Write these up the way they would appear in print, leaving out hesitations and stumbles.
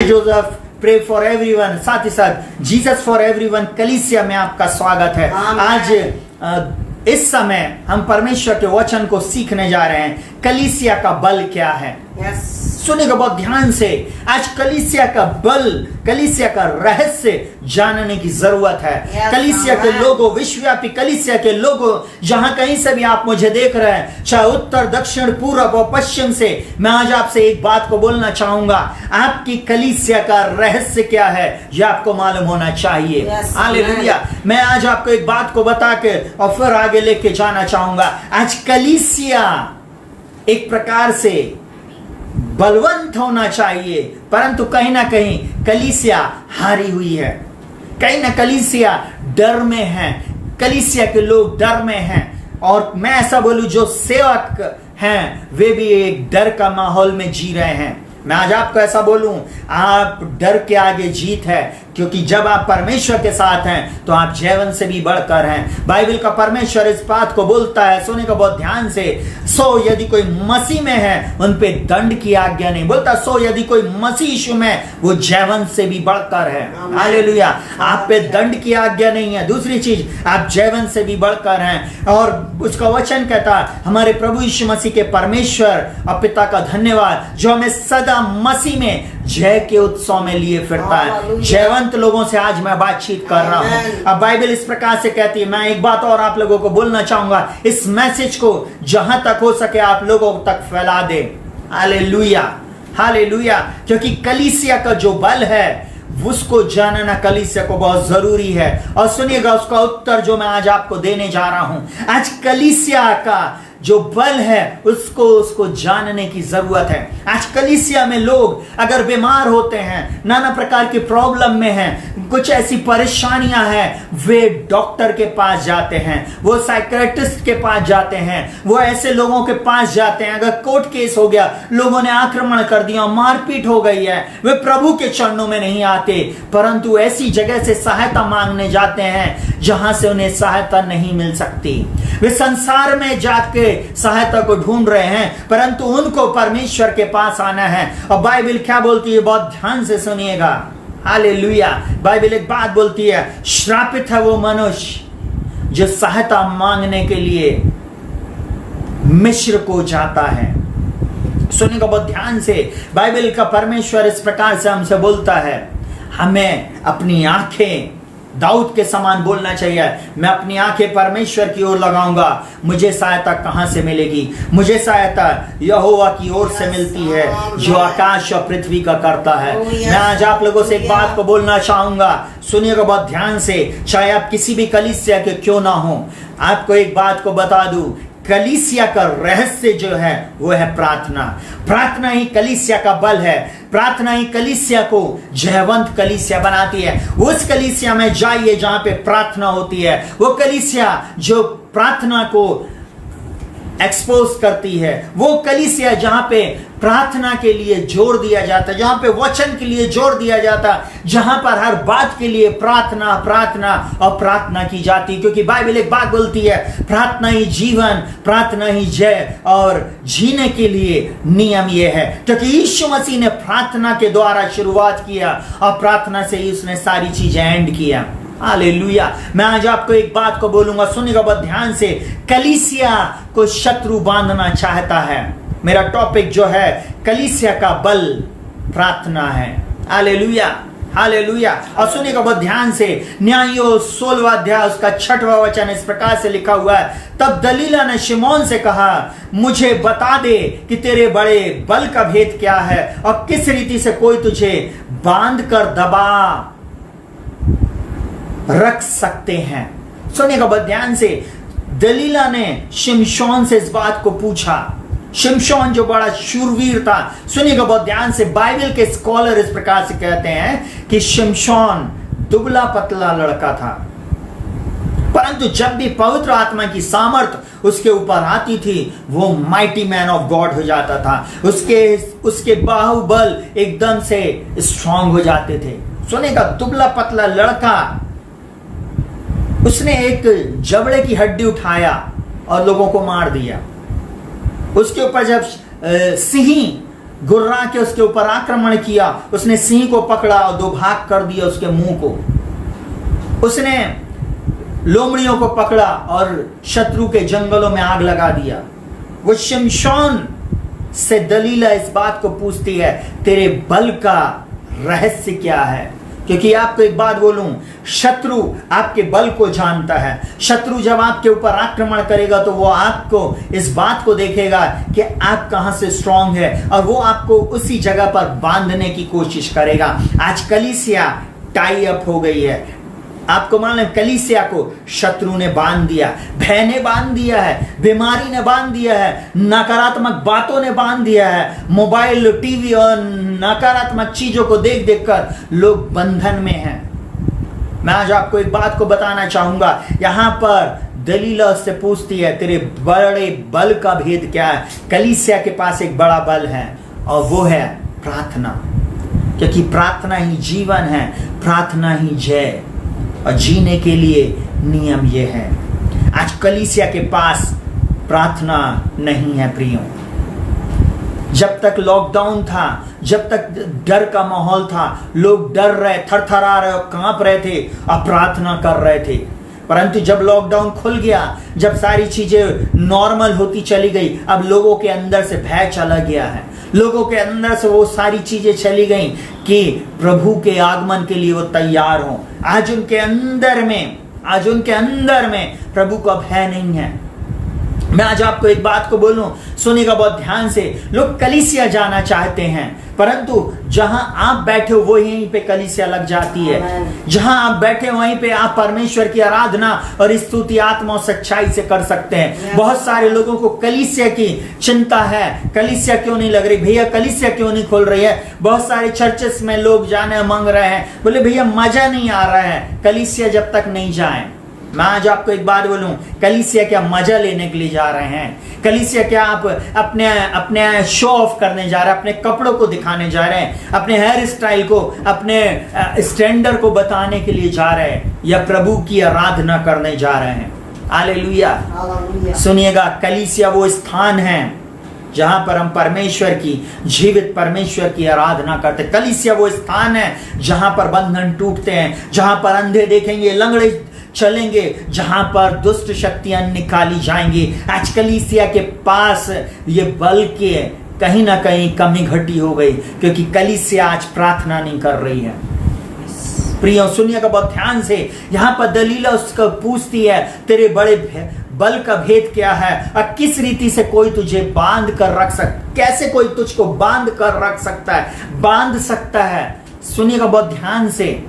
Joseph, pray for everyone, साथ ही साथ Jesus for everyone कलीसिया में आपका स्वागत है। आज इस समय हम परमेश्वर के वचन को सीखने जा रहे हैं। कलीसिया का बल क्या है? सुनिएगा बहुत ध्यान से। आज कलीसिया का बल, कलीसिया का रहस्य जानने की जरूरत है। कलीसिया के लोगों, विश्वव्यापी कलीसिया के लोगों, जहां कहीं से भी आप मुझे देख रहे हैं, चाहे उत्तर, दक्षिण, पूर्व और पश्चिम से, मैं आज आपसे एक बात को बोलना चाहूंगा। आपकी कलीसिया का रहस्य क्या है, यह आपको मालूम होना चाहिए। हालेलुया। मैं आज आपको एक बात को बता के और फिर आगे लेके जाना चाहूंगा। आज कलीसिया एक प्रकार से बलवंत होना चाहिए, परंतु कहीं ना कहीं कलीसिया हारी हुई है। कहीं ना कलीसिया डर में है, कलीसिया के लोग डर में हैं। और मैं ऐसा बोलूं, जो सेवक हैं वे भी एक डर का माहौल में जी रहे हैं। मैं आज आपको ऐसा बोलूं, आप डर के आगे जीत है, क्योंकि जब आप परमेश्वर के साथ हैं तो आप जीवन से भी बढ़कर हैं। बाइबल का परमेश्वर इस बात को बोलता है, सुने को बहुत ध्यान से। सो यदि कोई मसीह में है, उन पे दंड की आज्ञा नहीं। बोलता सो यदि कोई मसीह यीशु में, वो जीवन से भी बढ़कर है। हालेलुया। आप पे दंड की आज्ञा नहीं है। दूसरी चीज, आप जीवन से भी बढ़कर हैं। और उसका वचन कहता, हमारे प्रभु यीशु मसीह के परमेश्वर और पिता का धन्यवाद, जो हमें सदा मसीह में जय के उत्सव में लिए फिरता है। जयवंत लोगों से आज मैं बातचीत कर रहा हूं। अब बाइबल इस प्रकार से कहती है। मैं एक बात और आप लोगों को बोलना चाहूंगा, इस मैसेज को जहां तक हो सके आप लोगों तक फैला दे। Hallelujah, hallelujah. क्योंकि कलीसिया का जो बल है, उसको जानना कलीसिया को बहुत जरूरी है। और सुनिएगा उसका उत्तर जो मैं आज आपको देने जा रहा हूं। आज कलीसिया का जो बल है, उसको जानने की जरूरत है। आज कलीसिया में लोग अगर बीमार होते हैं, नाना प्रकार की प्रॉब्लम में हैं, कुछ ऐसी परेशानियां हैं, वे डॉक्टर के पास जाते हैं, वो साइकियाट्रिस्ट के पास जाते हैं, वो ऐसे लोगों के पास जाते हैं। अगर कोर्ट केस हो गया, लोगों ने आक्रमण कर दिया, मारपीट हो गई है, वे प्रभु के चरणों में नहीं आते, परंतु ऐसी जगह से सहायता मांगने जाते हैं जहां से उन्हें सहायता नहीं मिल सकती। वे संसार में जाके सहायता को ढूंढ रहे हैं, परंतु उनको परमेश्वर के पास आना है। और बाइबल क्या बोलती है, बहुत ध्यान से सुनिएगा। हालेलुया। बाइबल एक बात बोलती है, श्रापित है वो मनुष्य जो सहायता मांगने के लिए मिस्र को जाता है। सुनिएगा बहुत ध्यान से। बाइबल का परमेश्वर इस प्रकार से हमसे बोलता है, हमें अपनी आंखें दाऊद के समान बोलना चाहिए। मैं अपनी आंखें परमेश्वर की ओर लगाऊंगा, मुझे सहायता कहां से मिलेगी? मुझे सहायता यहोवा की ओर से मिलती है, जो आकाश और पृथ्वी का करता है। मैं आज आप लोगों से एक बात को बोलना चाहूंगा, सुनिएगा बहुत ध्यान से। चाहे आप किसी भी कलीसिया के क्यों ना हो, आपको एक बात को बता दूं, कलीसिया का रहस्य जो है वो है प्रार्थना। प्रार्थना ही कलीसिया का बल है। प्रार्थना ही कलीसिया को जयवंत कलीसिया बनाती है। उस कलीसिया में जाइए जहां पे प्रार्थना होती है। वो कलीसिया जो प्रार्थना को एक्सपोज करती है, वो कलीसिया जहां पे प्रार्थना के लिए जोर दिया जाता है, जहां पे वचन के लिए जोर दिया जाता है, जहां पर हर बात के लिए प्रार्थना, प्रार्थना और प्रार्थना की जाती है। क्योंकि बाइबल एक बात बोलती है, प्रार्थना ही जीवन, प्रार्थना ही जय, और जीने के लिए नियम यह है। क्योंकि यीशु मसीह ने प्रार्थना के द्वारा शुरुआत किया और प्रार्थना से ही उसने सारी चीजें एंड किया। हालेलुया। मैं आज आपको एक बात को बोलूंगा, सुनिएगा बहुत ध्यान से। कलीसिया को शत्रु बांधना चाहता है। मेरा टॉपिक जो है, कलीसिया का बल प्रार्थना है। Hallelujah, hallelujah. और सुनिएगा बहुत ध्यान से। न्यायों 16वां अध्याय उसका 6वां वचन इस प्रकार से लिखा हुआ है, तब दलीला ने शिमोन से कहा, मुझे बता दे कि तेरे बड़े बल का भेद क्या है और किस रीति से कोई तुझे बांध कर दबा रख सकते हैं। सुनिएगा बहुत ध्यान से। दलीला ने शिमशोन से इस बात को पूछा। शिमशोन जो बड़ा शूरवीर था, सुनिएगा बहुत ध्यान से। बाइबल के स्कॉलर इस प्रकार से कहते हैं कि शिमशोन दुबला पतला लड़का था, परंतु जब भी पवित्र आत्मा की सामर्थ उसके ऊपर आती थी, वो माइटी मैन ऑफ गॉड हो जाता था। उसके बाहुबल एकदम से स्ट्रांग हो जाते थे। सुनिएगा, दुबला पतला लड़का, उसने एक जबड़े की हड्डी उठाया और लोगों को मार दिया। उसके ऊपर जब सिंही गुर्रा के उसके ऊपर आक्रमण किया, उसने सिंह को पकड़ा और दो भाग कर दिया उसके मुंह को, उसने लोमड़ियों को पकड़ा और शत्रु के जंगलों में आग लगा दिया। वो शिमशोन से दलीला इस बात को पूछती है, तेरे बल का रहस्य क्या है? क्योंकि आपको एक बात बोलूं, शत्रु आपके बल को जानता है। शत्रु जब आपके ऊपर आक्रमण करेगा तो वो आपको इस बात को देखेगा कि आप कहां से स्ट्रांग है और वो आपको उसी जगह पर बांधने की कोशिश करेगा। आज कलीसिया टाई अप हो गई है। आपको मालूम है, कलीसिया को शत्रु ने बांध दिया, भय ने बांध दिया है, बीमारी ने बांध दिया है, नकारात्मक बातों ने बांध दिया है। मोबाइल, टीवी और नकारात्मक चीजों को देख देख कर लोग बंधन में हैं। मैं आज आपको एक बात को बताना चाहूंगा। यहां पर दलीला उससे पूछती है, तेरे बड़े बल का भेद क्या है? कलीसिया के पास एक बड़ा बल है और वो है प्रार्थना, क्योंकि प्रार्थना ही जीवन है, प्रार्थना ही जय। और जीने के लिए नियम ये है। आज कलीसिया के पास प्रार्थना नहीं है प्रियो। जब तक लॉकडाउन था, जब तक डर का माहौल था, लोग डर रहे, थरथरा रहे और कांप रहे थे और प्रार्थना कर रहे थे। परंतु जब लॉकडाउन खुल गया, जब सारी चीजें नॉर्मल होती चली गई, अब लोगों के अंदर से भय चला गया है। लोगों के अंदर से वो सारी चीजें चली गई कि प्रभु के आगमन के लिए वो तैयार हों। आज उनके अंदर में प्रभु का भय नहीं है। मैं आज आपको एक बात को बोलूं, सुनिएगा बहुत ध्यान से। लोग कलीसिया जाना चाहते हैं, परंतु जहां आप बैठे हो वो यहीं पे कलीसिया लग जाती है। जहां आप बैठे हो वहीं पे आप परमेश्वर की आराधना और स्तुति आत्मा और सच्चाई से कर सकते हैं। बहुत सारे लोगों को कलीसिया की चिंता है, कलीसिया क्यों नहीं लग रही भैया, कलीसिया क्यों नहीं खोल रही है। बहुत सारे चर्चेस में लोग जाने मांग रहे हैं, बोले भैया मजा नहीं आ रहा है कलीसिया जब तक नहीं जाए। मैं आज आपको एक बात बोलूं, कलीसिया क्या मजा लेने के लिए जा रहे हैं? कलीसिया क्या आप अपने शो ऑफ करने जा रहे हैं, अपने कपड़ों को दिखाने जा रहे हैं, अपने हेयर स्टाइल को, अपने स्टैंडर्ड को बताने के लिए जा रहे हैं, या प्रभु की आराधना करने जा रहे हैं? हालेलुया। सुनिएगा, कलीसिया वो स्थान है जहां पर हम परमेश्वर की, जीवित परमेश्वर की आराधना करते। कलीसिया वो स्थान है जहां पर बंधन टूटते हैं, जहां पर अंधे देखेंगे, लंगड़े चलेंगे, जहां पर दुष्ट शक्तियां निकाली जाएंगी। आज कलीसिया के पास ये बल के कहीं ना कहीं कमी घटी हो गई, क्योंकि कलीसिया आज प्रार्थना नहीं कर रही है। प्रियो सुनिएगा बहुत ध्यान से, यहां पर दलीला उसको पूछती है, तेरे बड़े बल का भेद क्या है और किस रीति से कोई तुझे बांध कर रख सकता, कैसे कोई तुझको बांध कर रख सकता है, बांध सकता है। सुनिएगा बहुत ध्यान से,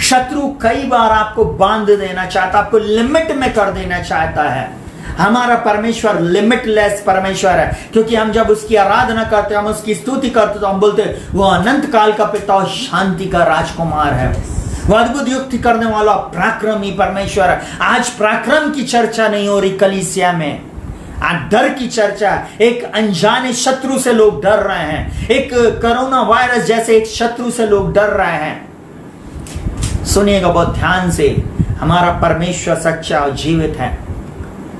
शत्रु कई बार आपको बांध देना चाहता, आपको लिमिट में कर देना चाहता है। हमारा परमेश्वर लिमिटलेस परमेश्वर है, क्योंकि हम जब उसकी आराधना करते, हम उसकी स्तुति करते, तो हम बोलते वो अनंत काल का पिता और शांति का राजकुमार है, वो अद्भुत युक्ति करने वाला पराक्रमी परमेश्वर है। आज पराक्रम की चर्चा नहीं हो रही कलीसिया में, आज डर की चर्चा। एक अनजाने शत्रु से लोग डर रहे हैं, एक कोरोना वायरस जैसे एक शत्रु से लोग डर रहे हैं। सुनिएगा बहुत ध्यान से, हमारा परमेश्वर सच्चा और जीवित है।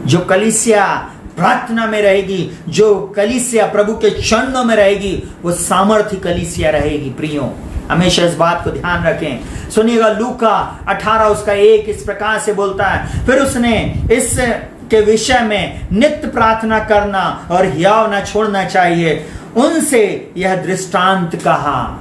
जो कलीसिया प्रार्थना में रहेगी, जो कलीसिया प्रभु के चरणों में रहेगी, वो सामर्थ्य कलीसिया रहेगी। प्रियो हमेशा इस बात को ध्यान रखें। सुनिएगा, लूका 18 उसका 1 इस प्रकार से बोलता है, फिर उसने इस के विषय में नित्य प्रार्थना करना और हियाव न छोड़ना चाहिए, उनसे यह दृष्टांत कहा।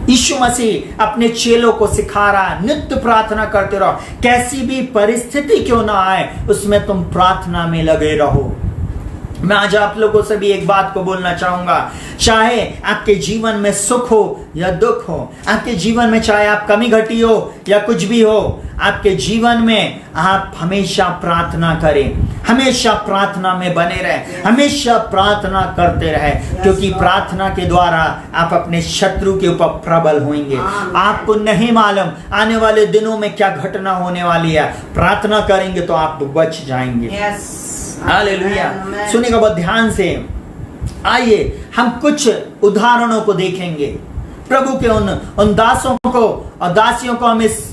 यीशु मसीह अपने चेलों को सिखा रहा, नित्य प्रार्थना करते रहो, कैसी भी परिस्थिति क्यों ना आए उसमें तुम प्रार्थना में लगे रहो। मैं आज आप लोगों से भी एक बात को बोलना चाहूंगा, चाहे आपके जीवन में सुख हो या दुख हो, आपके जीवन में चाहे आप कमी घटी हो या कुछ भी हो, आपके जीवन में आप हमेशा प्रार्थना करें, हमेशा प्रार्थना में बने रहें, हमेशा प्रार्थना करते रहें, क्योंकि प्रार्थना के द्वारा आप अपने शत्रु के ऊपर प्रबल होंगे। आपको नहीं मालूम आने वाले दिनों में क्या घटना होने वाली है, प्रार्थना करेंगे तो आप बच जाएंगे। हालेलुया। सुनिएगा बहुत ध्यान से, आइए हम कुछ उदाहरणों को देखेंगे। प्रभु के उन दासों को और दासियों को हम इस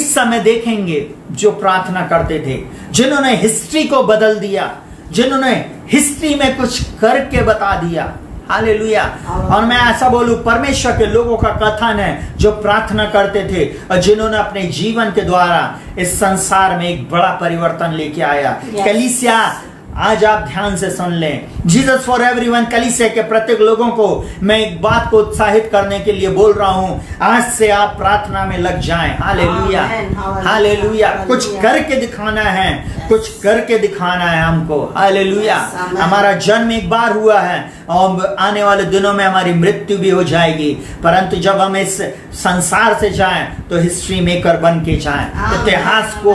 समय देखेंगे जो प्रार्थना करते थे, जिन्होंने हिस्ट्री को बदल दिया, जिन्होंने हिस्ट्री में कुछ करके बता दिया। हालेलुया। और मैं ऐसा बोलूं, परमेश्वर के लोगों का कथन है जो प्रार्थना करते थे और जिन्होंने अपने जीवन के द्वारा इस संसार में एक बड़ा परिवर्तन लेके आया। कलीसिया, आज आप ध्यान से सुन लें, जीसस फॉर एवरीवन कलीसिया के प्रत्येक लोगों को मैं एक बात को उत्साहित करने के लिए बोल रहा हूं, आज से आप प्रार्थना में लग जाएं। Hallelujah, hallelujah. कुछ करके दिखाना है, कुछ करके दिखाना है हमको। हालेलुया। हमारा जन्म एक बार हुआ है और आने वाले दिनों में हमारी मृत्यु भी हो जाएगी, परंतु जब हम इस संसार से जाएं तो हिस्ट्री मेकर बन के जाएं, इतिहास को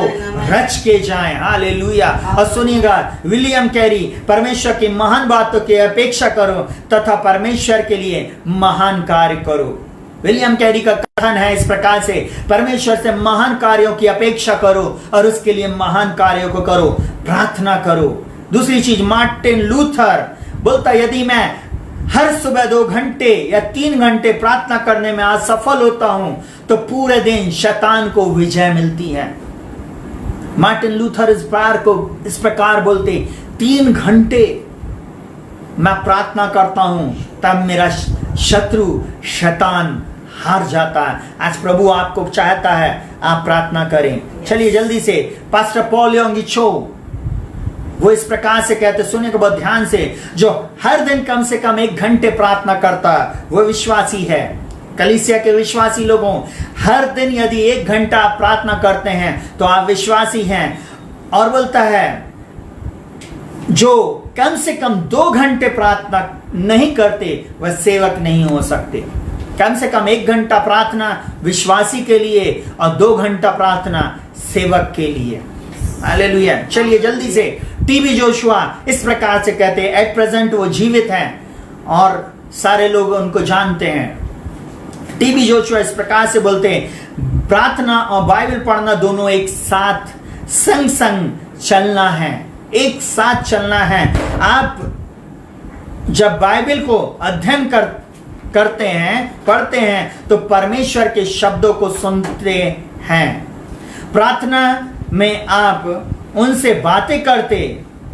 रच के जाएं। हालेलुया। और सुनिएगा, विलियम कैरी, परमेश्वर की महान बातों की अपेक्षा करो तथा परमेश्वर के लिए महान कार्य करो। विलियम कैरी का कथन है इस प्रकार से, परमेश्वर से महान कार्यों की अपेक्षा करो और उसके लिए महान कार्यों को करो, प्रार्थना करो। दूसरी चीज, मार्टिन लूथर बोलता, यदि मैं हर सुबह 2 घंटे या 3 घंटे प्रार्थना करने में असफल होता हूं तो पूरे दिन शैतान को विजय मिलती है। मार्टिन लूथर इस प्रकार बोलते, 3 घंटे मैं प्रार्थना करता हूं तब मेरा शत्रु शैतान हार जाता है। आज प्रभु आपको चाहता है आप प्रार्थना करें। चलिए जल्दी से, पास्टर पॉल योंगी चो वो इस प्रकार से कहते, सुनिए बहुत ध्यान से, जो हर दिन कम से कम 1 घंटे प्रार्थना करता है वो विश्वासी है। कलीसिया के विश्वासी लोगों, हर दिन यदि 1 घंटा आप प्रार्थना करते हैं तो आप विश्वासी हैं। और बोलता है जो कम से कम 2 घंटे प्रार्थना नहीं करते वह सेवक नहीं हो सकते। कम से कम 1 घंटा प्रार्थना विश्वासी के लिए और 2 घंटा प्रार्थना सेवक के लिए। हालेलुया। चलिए जल्दी से, टीबी जोशुआ इस प्रकार से कहते हैं, एट प्रेजेंट वो जीवित हैं और सारे लोग उनको जानते हैं। टीबी जोशुआ इस प्रकार से बोलते हैं, प्रार्थना और बाइबल पढ़ना दोनों एक साथ संग संग चलना है, एक साथ चलना है। आप जब बाइबल को अध्ययन करते हैं, पढ़ते हैं, तो परमेश्वर के शब्दों को सुनते हैं। प्रार्थना में आप उनसे बातें करते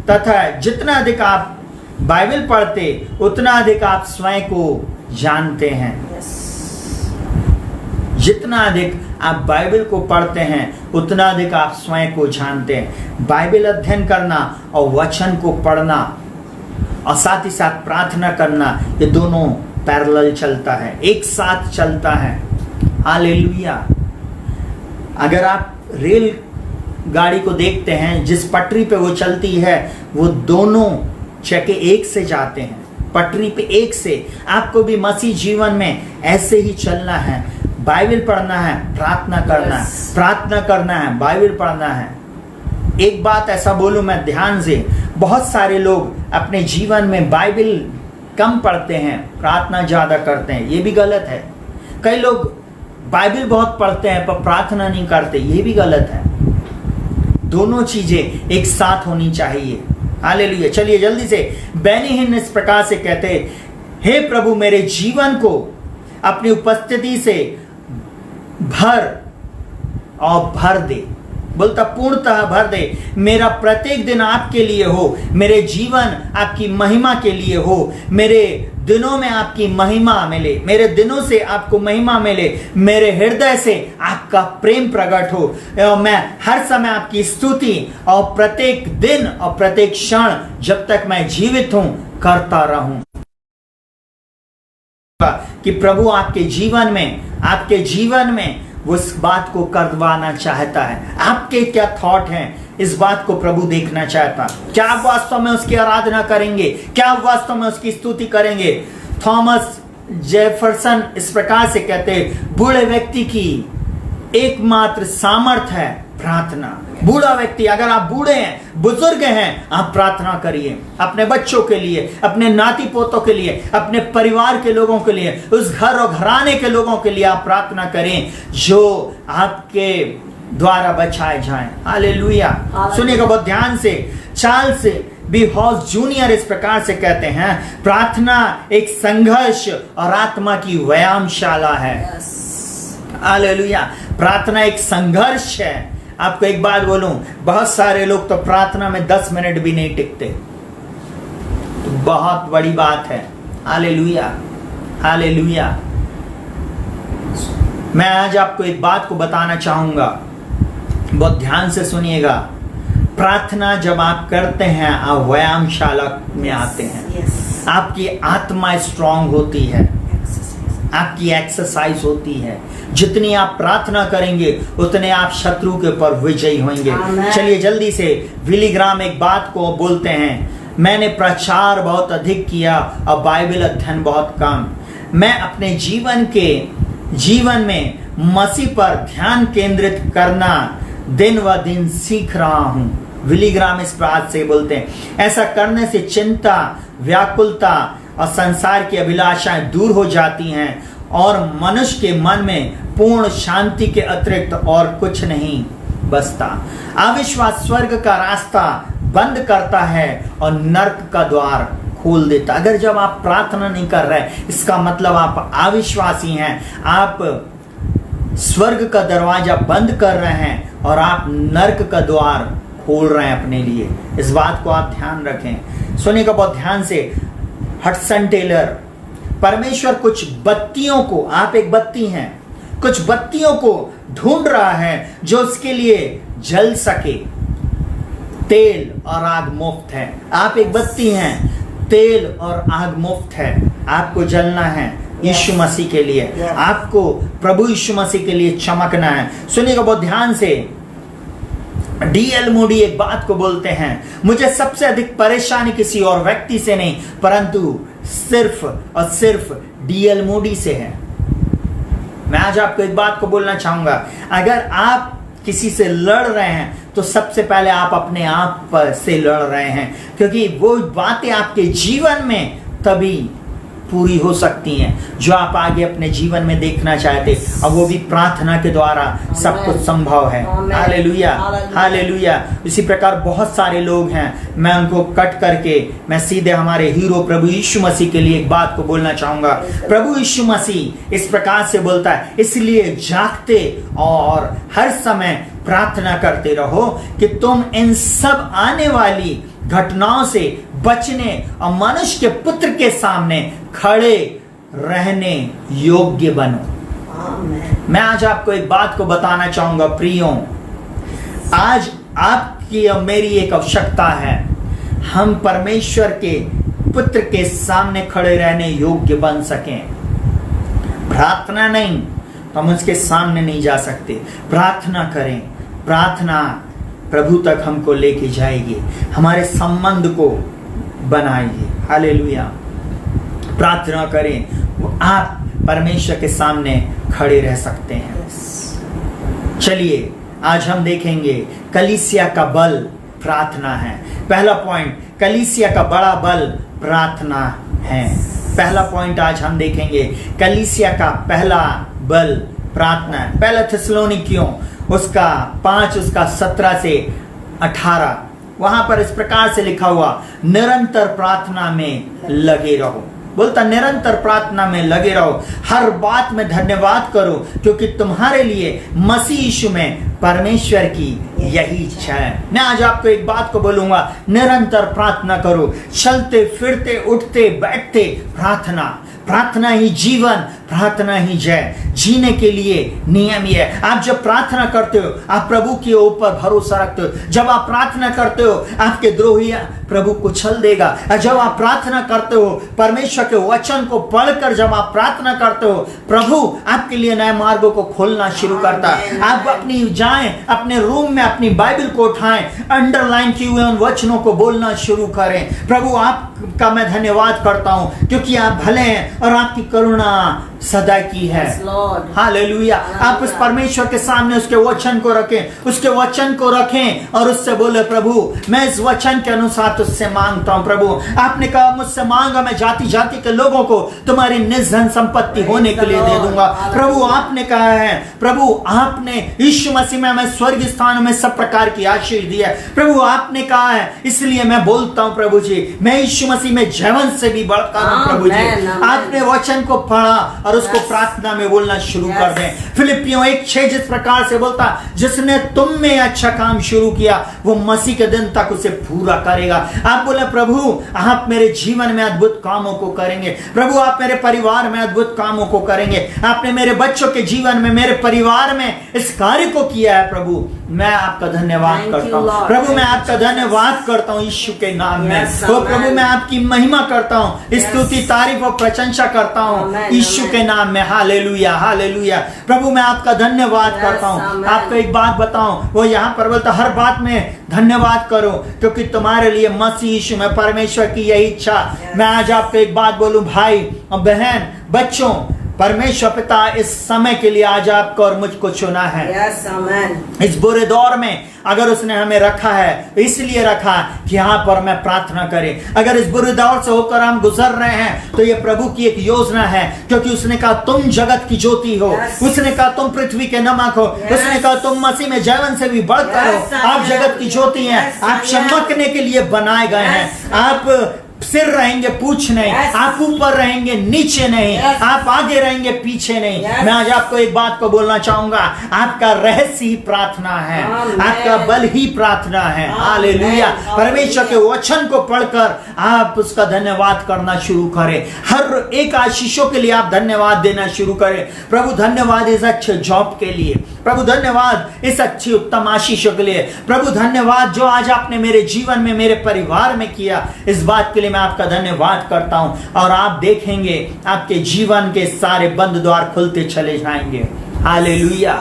तथा जितना अधिक आप बाइबल पढ़ते उतना अधिक आप स्वयं को जानते हैं। जितना अधिक आप बाइबल को पढ़ते हैं उतना अधिक आप स्वयं को जानते हैं। बाइबल अध्ययन करना और वचन को पढ़ना और साथ ही साथ प्रार्थना करना, ये दोनों पैरेलल चलता है, एक साथ चलता है। हालेलुया। अगर आप रेल गाड़ी को देखते हैं, जिस पटरी पे वो चलती है वो दोनों चक्के एक से जाते हैं, पटरी पे एक से। आपको भी मसीह जीवन में ऐसे ही चलना है। बाइबल पढ़ना है, प्रार्थना करना है, प्रार्थना करना है, बाइबल पढ़ना है। एक बात ऐसा बोलूं मैं ध्यान से, बहुत सारे लोग अपने जीवन में बाइबल कम पढ़ते हैं, प्रार्थना ज्यादा करते हैं, ये भी गलत है। कई लोग बाइबल बहुत पढ़ते हैं पर प्रार्थना नहीं करते, ये भी गलत है। दोनों चीजें एक साथ होनी चाहिए। हालेलुया। चलिए जल्दी से, बेनी हिन्न इस प्रकार से कहते, हे प्रभु मेरे जीवन को अपनी उपस्थिति से भर और भर दे। बोलता पूर्णतः भर दे। मेरा प्रत्येक दिन आपके लिए हो, मेरे जीवन आपकी महिमा के लिए हो, मेरे दिनों में आपकी महिमा मिले, मेरे दिनों से आपको महिमा मिले, मेरे हृदय से आपका प्रेम प्रकट हो और मैं हर समय आपकी स्तुति और प्रत्येक दिन और प्रत्येक क्षण जब तक मैं जीवित हूं करता रहूं। कि प्रभु आपके जीवन में उस बात को करवाना चाहता है। आपके क्या थॉट हैं, इस बात को प्रभु देखना चाहता। क्या आप वास्तव में उसकी आराधना करेंगे? क्या आप वास्तव में उसकी स्तुति करेंगे? थॉमस जेफरसन इस प्रकार से कहते हैं, बूढ़े व्यक्ति की एकमात्र सामर्थ है प्रार्थना। बूढ़ा व्यक्ति, अगर आप बूढ़े हैं, बुजुर्ग हैं, आप प्रार्थना करिए अपने बच्चों के लिए, अपने नाती पोतों के लिए, अपने परिवार के लोगों के लिए, उस घर और घराने के लोगों के लिए आप प्रार्थना करें जो आपके द्वारा बचाए जाएं। हालेलुया। सुनिएगा बहुत ध्यान से, चार्ल्स बी हॉस जूनियर इस प्रकार से कहते हैं, प्रार्थना एक संघर्ष और आत्मा की व्यायामशाला है। हालेलुया। प्रार्थना एक संघर्ष है। आपको एक बात बोलूं, बहुत सारे लोग तो प्रार्थना में 10 मिनट भी नहीं टिकते, तो बहुत बड़ी बात है। Hallelujah, hallelujah. मैं आज आपको एक बात को बताना चाहूंगा, बहुत ध्यान से सुनिएगा। प्रार्थना जब आप करते हैं, आप व्यायामशाला में आते हैं, आपकी आत्मा स्ट्रांग होती है, आपकी एक्सरसाइज होती है। जितनी आप प्रार्थना करेंगे उतने आप शत्रु के ऊपर विजयी होंगे। चलिए जल्दी से विली ग्राम एक बात को बोलते हैं, मैंने प्रचार बहुत अधिक किया और बाइबल अध्ययन बहुत कम। मैं अपने जीवन में मसीह पर ध्यान केंद्रित करना दिन व दिन सीख रहा हूं। विली ग्राम इस बात से बोलते हैं, ऐसा करने से चिंता, व्याकुलता और संसार की अभिलाषाएं दूर हो जाती हैं और मनुष्य के मन में पूर्ण शांति के अतिरिक्त और कुछ नहीं बसता। अविश्वास स्वर्ग का रास्ता बंद करता है और नर्क का द्वार खोल देता। अगर जब आप प्रार्थना नहीं कर रहे, इसका मतलब आप अविश्वासी हैं, आप स्वर्ग का दरवाजा बंद कर रहे हैं और आप नर्क का द्वार खोल रहे हैं अपने लिए। इस बात को आप ध्यान रखें। सुनिएगा बहुत ध्यान से। हडसन टेलर, परमेश्वर कुछ बत्तियों को, आप एक बत्ती हैं, कुछ बत्तियों को ढूंढ रहा है जो उसके लिए जल सके। तेल और आग मुफ्त है। आप एक बत्ती हैं, तेल और आग मुफ्त है। आपको जलना है यीशु मसीह के लिए, आपको प्रभु यीशु मसीह के लिए चमकना है। सुनिएगा बहुत ध्यान से। D.L. मूडी एक बात को बोलते हैं, मुझे सबसे अधिक परेशानी किसी और व्यक्ति से नहीं परंतु सिर्फ और सिर्फ D.L. मूडी से है। मैं आज आपको एक बात को बोलना चाहूंगा, अगर आप किसी से लड़ रहे हैं तो सबसे पहले आप अपने आप से लड़ रहे हैं, क्योंकि वो बातें आपके जीवन में तभी पूरी हो सकती हैं जो आप आगे अपने जीवन में देखना चाहते, और वो भी प्रार्थना के द्वारा सब कुछ संभव है। Hallelujah, hallelujah. इसी प्रकार बहुत सारे लोग हैं, मैं उनको कट करके मैं सीधे हमारे हीरो प्रभु यीशु मसीह के लिए एक बात को बोलना चाहूंगा। प्रभु यीशु मसीह इस प्रकार से बोलता है, इसलिए जागते और हर समय प्रार्थना करते रहो कि तुम इन सब आने वाली घटनाओं से बचने और मनुष्य के पुत्र के सामने खड़े रहने योग्य बनो। मैं आज आपको एक बात को बताना चाहूंगा प्रियो, आज आपकी और मेरी एक आवश्यकता है, हम परमेश्वर के पुत्र के सामने खड़े रहने योग्य बन सकें। प्रार्थना नहीं तो हम उसके सामने नहीं जा सकते। प्रार्थना करें, प्रार्थना प्रभु तक हमको लेके जाएगी, हमारे संबंध को बनाएगी। हालेलुया। प्रार्थना करें, आप परमेश्वर के सामने खड़े रह सकते हैं। चलिए आज हम देखेंगे कलीसिया का बल प्रार्थना है। पहला पॉइंट, कलीसिया का बड़ा बल प्रार्थना है। पहला पॉइंट आज हम देखेंगे, कलीसिया का पहला बल प्रार्थना है। पहला थिस्सलुनीकियों उसका 5 उसका 17 से 18, वहां पर इस प्रकार से लिखा हुआ, निरंतर प्रार्थना में लगे रहो। बोलता निरंतर प्रार्थना में लगे रहो, हर बात में धन्यवाद करो क्योंकि तुम्हारे लिए मसीह यीशु में परमेश्वर की यही इच्छा है। मैं आज आपको एक बात को बोलूंगा, निरंतर प्रार्थना करो, चलते फिरते उठते बैठते प्रार्थना। प्रार्थना ही जीवन, प्रार्थना ही जय। जीने के लिए नियम ही है। आप जब प्रार्थना करते हो आप प्रभु के ऊपर भरोसा रखते हो। जब आप प्रार्थना करते हो आपके द्रोही प्रभु कुचल देगा। जब आप प्रार्थना करते हो परमेश्वर के वचन को पढ़कर, जब आप प्रार्थना करते हो प्रभु आपके लिए नए मार्गों को खोलना शुरू करता है। आप अपनी जाएं अपने रूम में अपनी बाइबल को उठाएं, अंडरलाइन किए हुए उन वचनों को बोलना शुरू करें। प्रभु आपका मैं धन्यवाद करता हूं क्योंकि आप भले हैं और आपकी करुणा सदा की है। हालेलुया। आप उस परमेश्वर के सामने उसके वचन को रखें, उसके वचन को रखें और उससे बोले प्रभु मैं इस वचन के अनुसार तुझसे मांगता हूं। प्रभु आपने कहा मुझसे मांगा मैं जाति जाति के लोगों को तुम्हारी निधन संपत्ति होने के लिए दे दूंगा। प्रभु आपने कहा है, प्रभु आपने यीशु मसीह में हमें स्वर्ग स्थानों में सब प्रकार की आशीष दी है। प्रभु आपने कहा है, इसलिए मैं बोलता हूं प्रभु जी मैं यीशु मसीह में जीवन से भी बढ़कर हूं। प्रभु जी आपने वचन को पढ़ा और उसको प्रार्थना में बोलना शुरू कर दें। फिलिपियों 1:6 जिस प्रकार से बोलता, जिसने तुम में अच्छा काम शुरू किया वो मसीह के दिन तक उसे पूरा करेगा। आप बोले प्रभु आप मेरे जीवन में अद्भुत कामों को करेंगे, प्रभु आप मेरे परिवार में अद्भुत कामों को करेंगे, आपने मेरे बच्चों के जीवन में, मेरे परिवार में इस कार्य को किया है। प्रभु मैं आपका धन्यवाद करता हूँ, प्रभु मैं आपका धन्यवाद करता हूँ यीशु के नाम में। ओ प्रभु मैं आपकी महिमा करता हूँ, स्तुति तारीफ और प्रशंसा करता हूँ यीशु के नाम में। Hallelujah hallelujah. प्रभु मैं आपका धन्यवाद करता हूँ। आपको एक बात बताऊं, वो यहाँ पर बोलता हर बात में धन्यवाद करो क्योंकि तुम्हारे लिए मसीह यीशु में परमेश्वर की यही इच्छा। मैं आज आपको एक बात बोलूं भाई और बहन, बच्चों, परमेश्वर पिता इस समय के लिए आज आपको और मुझको चुना है। इस बुरे दौर में अगर उसने हमें रखा है इसलिए रखा कि यहाँ पर मैं प्रार्थना करें। अगर इस बुरे दौर से होकर हम गुजर रहे हैं तो ये प्रभु की एक योजना है, क्योंकि उसने कहा तुम जगत की ज्योति हो, उसने कहा तुम पृथ्वी के नमक हो, उसने कहा तुम मसीह में जैवन से भी बढ़कर हो। आप जगत की ज्योति हैं, आप चमकने के लिए बनाए गए हैं। आप सिर रहेंगे पूछ नहीं, आप ऊपर रहेंगे नीचे नहीं, आप आगे रहेंगे पीछे नहीं। मैं आज आपको एक बात को बोलना चाहूंगा, आपका रहस्य ही प्रार्थना है, आपका बल ही प्रार्थना है। हालेलुया। परमेश्वर के वचन को पढ़कर आप उसका धन्यवाद करना शुरू करें। हर एक आशीषों के लिए आप धन्यवाद देना शुरू करें। प्रभु धन्यवाद इस अच्छे जॉब के लिए, प्रभु धन्यवाद इस अच्छी उत्तम आशीषों के लिए, प्रभु धन्यवाद जो आज आपने मेरे जीवन में, मेरे परिवार में किया, इस बात के लिए मैं आपका धन्यवाद करता हूं। और आप देखेंगे आपके जीवन के सारे बंद द्वार खुलते चले जाएंगे। हालेलुया।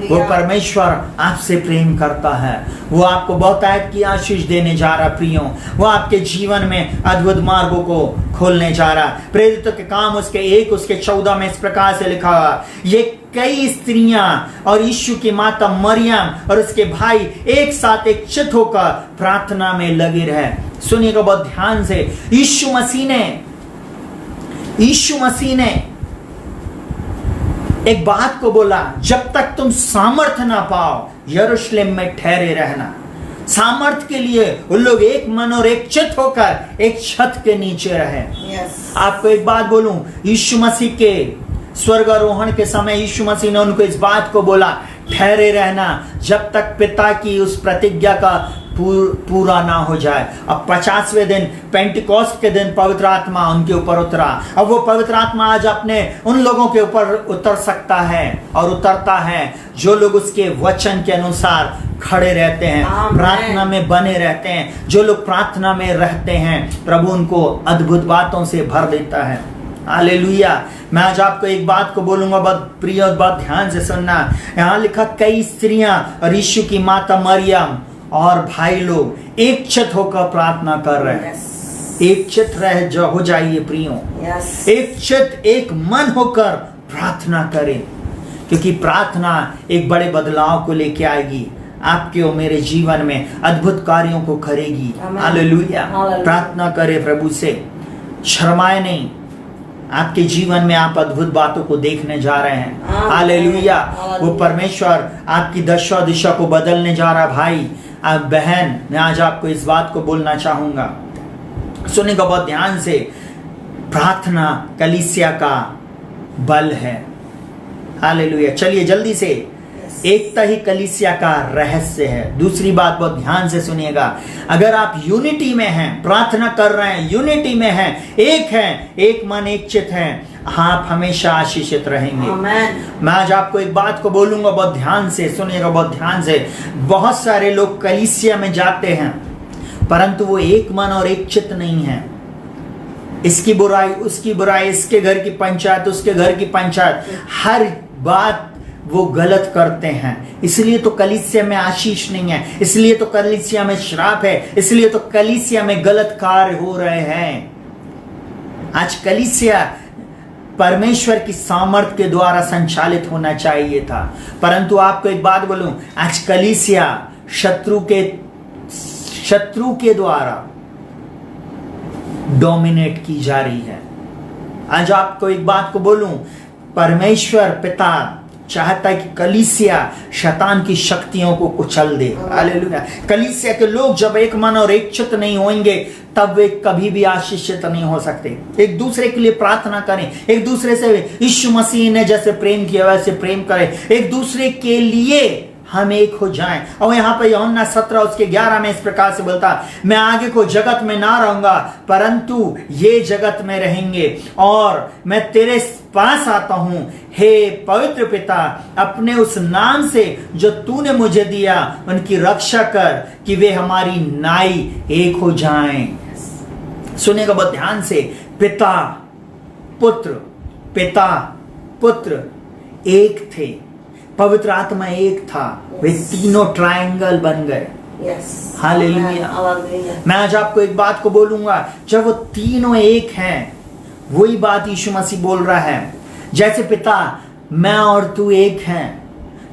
वो परमेश्वर आपसे प्रेम करता है, वो आपको बहुतायत की आशीष देने जा रहा प्रियो, वो आपके जीवन में अद्भुत मार्गों को खोलने जा रहा। प्रेरितों के काम उसके 1:14 में इस प्रकार से लिखा हुआ, ये कई स्त्रियां और यीशु की माता मरियम और उसके भाई एक साथ एक चित होकर प्रार्थना में लगे रहे। सुनिएगा बहुत ध्यान से, यीशु मसीह ने एक बात को बोला, जब तक तुम सामर्थ ना पाओ यरूशलेम में ठहरे रहना। सामर्थ के लिए उन लोग एक मन और एक चित होकर एक छत के नीचे रहे। आपको एक बात बोलूं, यीशु मसीह के स्वर्गारोहण के समय यीशु मसीह ने उनको इस बात को बोला, ठहरे रहना जब तक पिता की उस प्रतिज्ञा का पूरा ना हो जाए। अब 50वें दिन पेंटिकॉस्ट के दिन पवित्र आत्मा उनके ऊपर उतरा। अब वो पवित्र आत्मा आज अपने उन लोगों के ऊपर उतर सकता है और उतरता है जो लोग उसके वचन के अनुसार खड़े रहते हैं, प्रार्थना में बने रहते हैं। जो लोग प्रार्थना में रहते हैं प्रभु उनको अद्भुत बातों से भर देता है। हालेलुया। मैं आज आपको एक बात को बोलूंगा, बहुत प्रिय, बहुत ध्यान से सुनना। यहाँ लिखा कई स्त्रियां और यीशु की माता मरियम और भाई लोग एक चित होकर प्रार्थना कर रहे हैं। एक चित हो जाइए प्रियो, एक चित एक मन होकर प्रार्थना करें, क्योंकि प्रार्थना एक बड़े बदलाव को लेके आएगी। आपके और मेरे जीवन में अद्भुत कार्यों को करेगी। हालेलुया। प्रार्थना करें प्रभु से, शर्माए नहीं। आपके जीवन में आप अद्भुत बातों को देखने जा रहे हैं। हालेलुया। वो परमेश्वर आपकी दशा दिशा को बदलने जा रहा। भाई आप बहन, मैं आज आपको इस बात को बोलना चाहूंगा, सुनिएगा बहुत ध्यान से। प्रार्थना कलीसिया का बल है। हालेलुया। चलिए जल्दी से, एकता ही कलीसिया का रहस्य है। दूसरी बात बहुत ध्यान से सुनिएगा, अगर आप यूनिटी में हैं, प्रार्थना कर रहे हैं, यूनिटी में हैं, एक हैं, एक मन एक चित हैं, आप हमेशा आशीषित रहेंगे। मैं आज आपको एक बात को बोलूंगा, बहुत ध्यान से सुनिएगा, बहुत ध्यान से। बहुत सारे लोग कलीसिया में जाते हैं परंतु वो एक मन और एक चित नहीं है। इसकी बुराई उसकी बुराई, इसके घर की पंचायत उसके घर की पंचायत, हर बात वो गलत करते हैं। इसलिए तो कलीसिया में आशीष नहीं है, इसलिए तो कलीसिया में श्राप है, इसलिए तो कलीसिया में गलत कार्य हो रहे हैं। आज कलीसिया परमेश्वर की सामर्थ के द्वारा संचालित होना चाहिए था, परंतु आपको एक बात बोलूं, आज कलीसिया शत्रु के द्वारा डोमिनेट की जा रही है। आज आपको एक बात को बोलूं, परमेश्वर पिता चाहता है कि कलीसिया शैतान की शक्तियों को कुचल दे। हालेलुया। कलीसिया के लोग जब एक मन और एक चित्त नहीं होंगे तब वे कभी भी आशीषित नहीं हो सकते। एक दूसरे के लिए प्रार्थना करें, एक दूसरे से यीशु मसीह ने जैसे प्रेम किया वैसे प्रेम करें, एक दूसरे के लिए हम एक हो जाएं। और यहाँ पर यूहन्ना 17 उसके 11 में इस प्रकार से बोलता, मैं आगे को जगत में ना रहूंगा परंतु ये जगत में रहेंगे और मैं तेरे पास आता हूं। हे पवित्र पिता, अपने उस नाम से जो तूने मुझे दिया उनकी रक्षा कर कि वे हमारी नाई एक हो जाएं। सुनेगा बहुत ध्यान से, पिता पुत्र एक थे, पवित्र आत्मा एक था, वे तीनों ट्रायंगल बन गए। हालेलुया। मैं आज आपको एक बात को बोलूंगा, जब वो तीनों एक हैं, वही बात यीशु मसीह बोल रहा है। जैसे पिता मैं और तू एक हैं,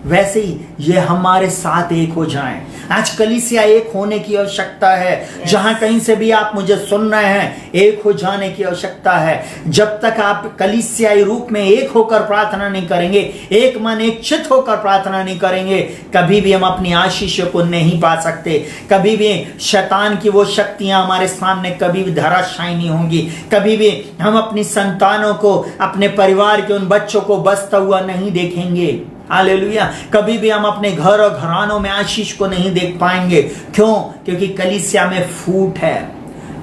वैसे ही ये हमारे साथ एक हो जाएं। आज कलीसिया एक होने की आवश्यकता है। जहां कहीं से भी आप मुझे सुन रहे हैं, एक हो जाने की आवश्यकता है। जब तक आप कलीसियाई रूप में एक होकर प्रार्थना नहीं करेंगे, एक मन एक चित्त होकर प्रार्थना नहीं करेंगे, कभी भी हम अपनी आशीष को नहीं पा सकते। कभी भी शैतान की वो शक्तियां हमारे सामने कभी भी धराशायी नहीं होंगी। कभी भी हम अपनी संतानों को, अपने परिवार के उन बच्चों को बसता हुआ नहीं देखेंगे। हालेलुया। कभी भी हम अपने घर और घरानों में आशीष को नहीं देख पाएंगे। क्यों? क्योंकि कलीसिया में फूट है।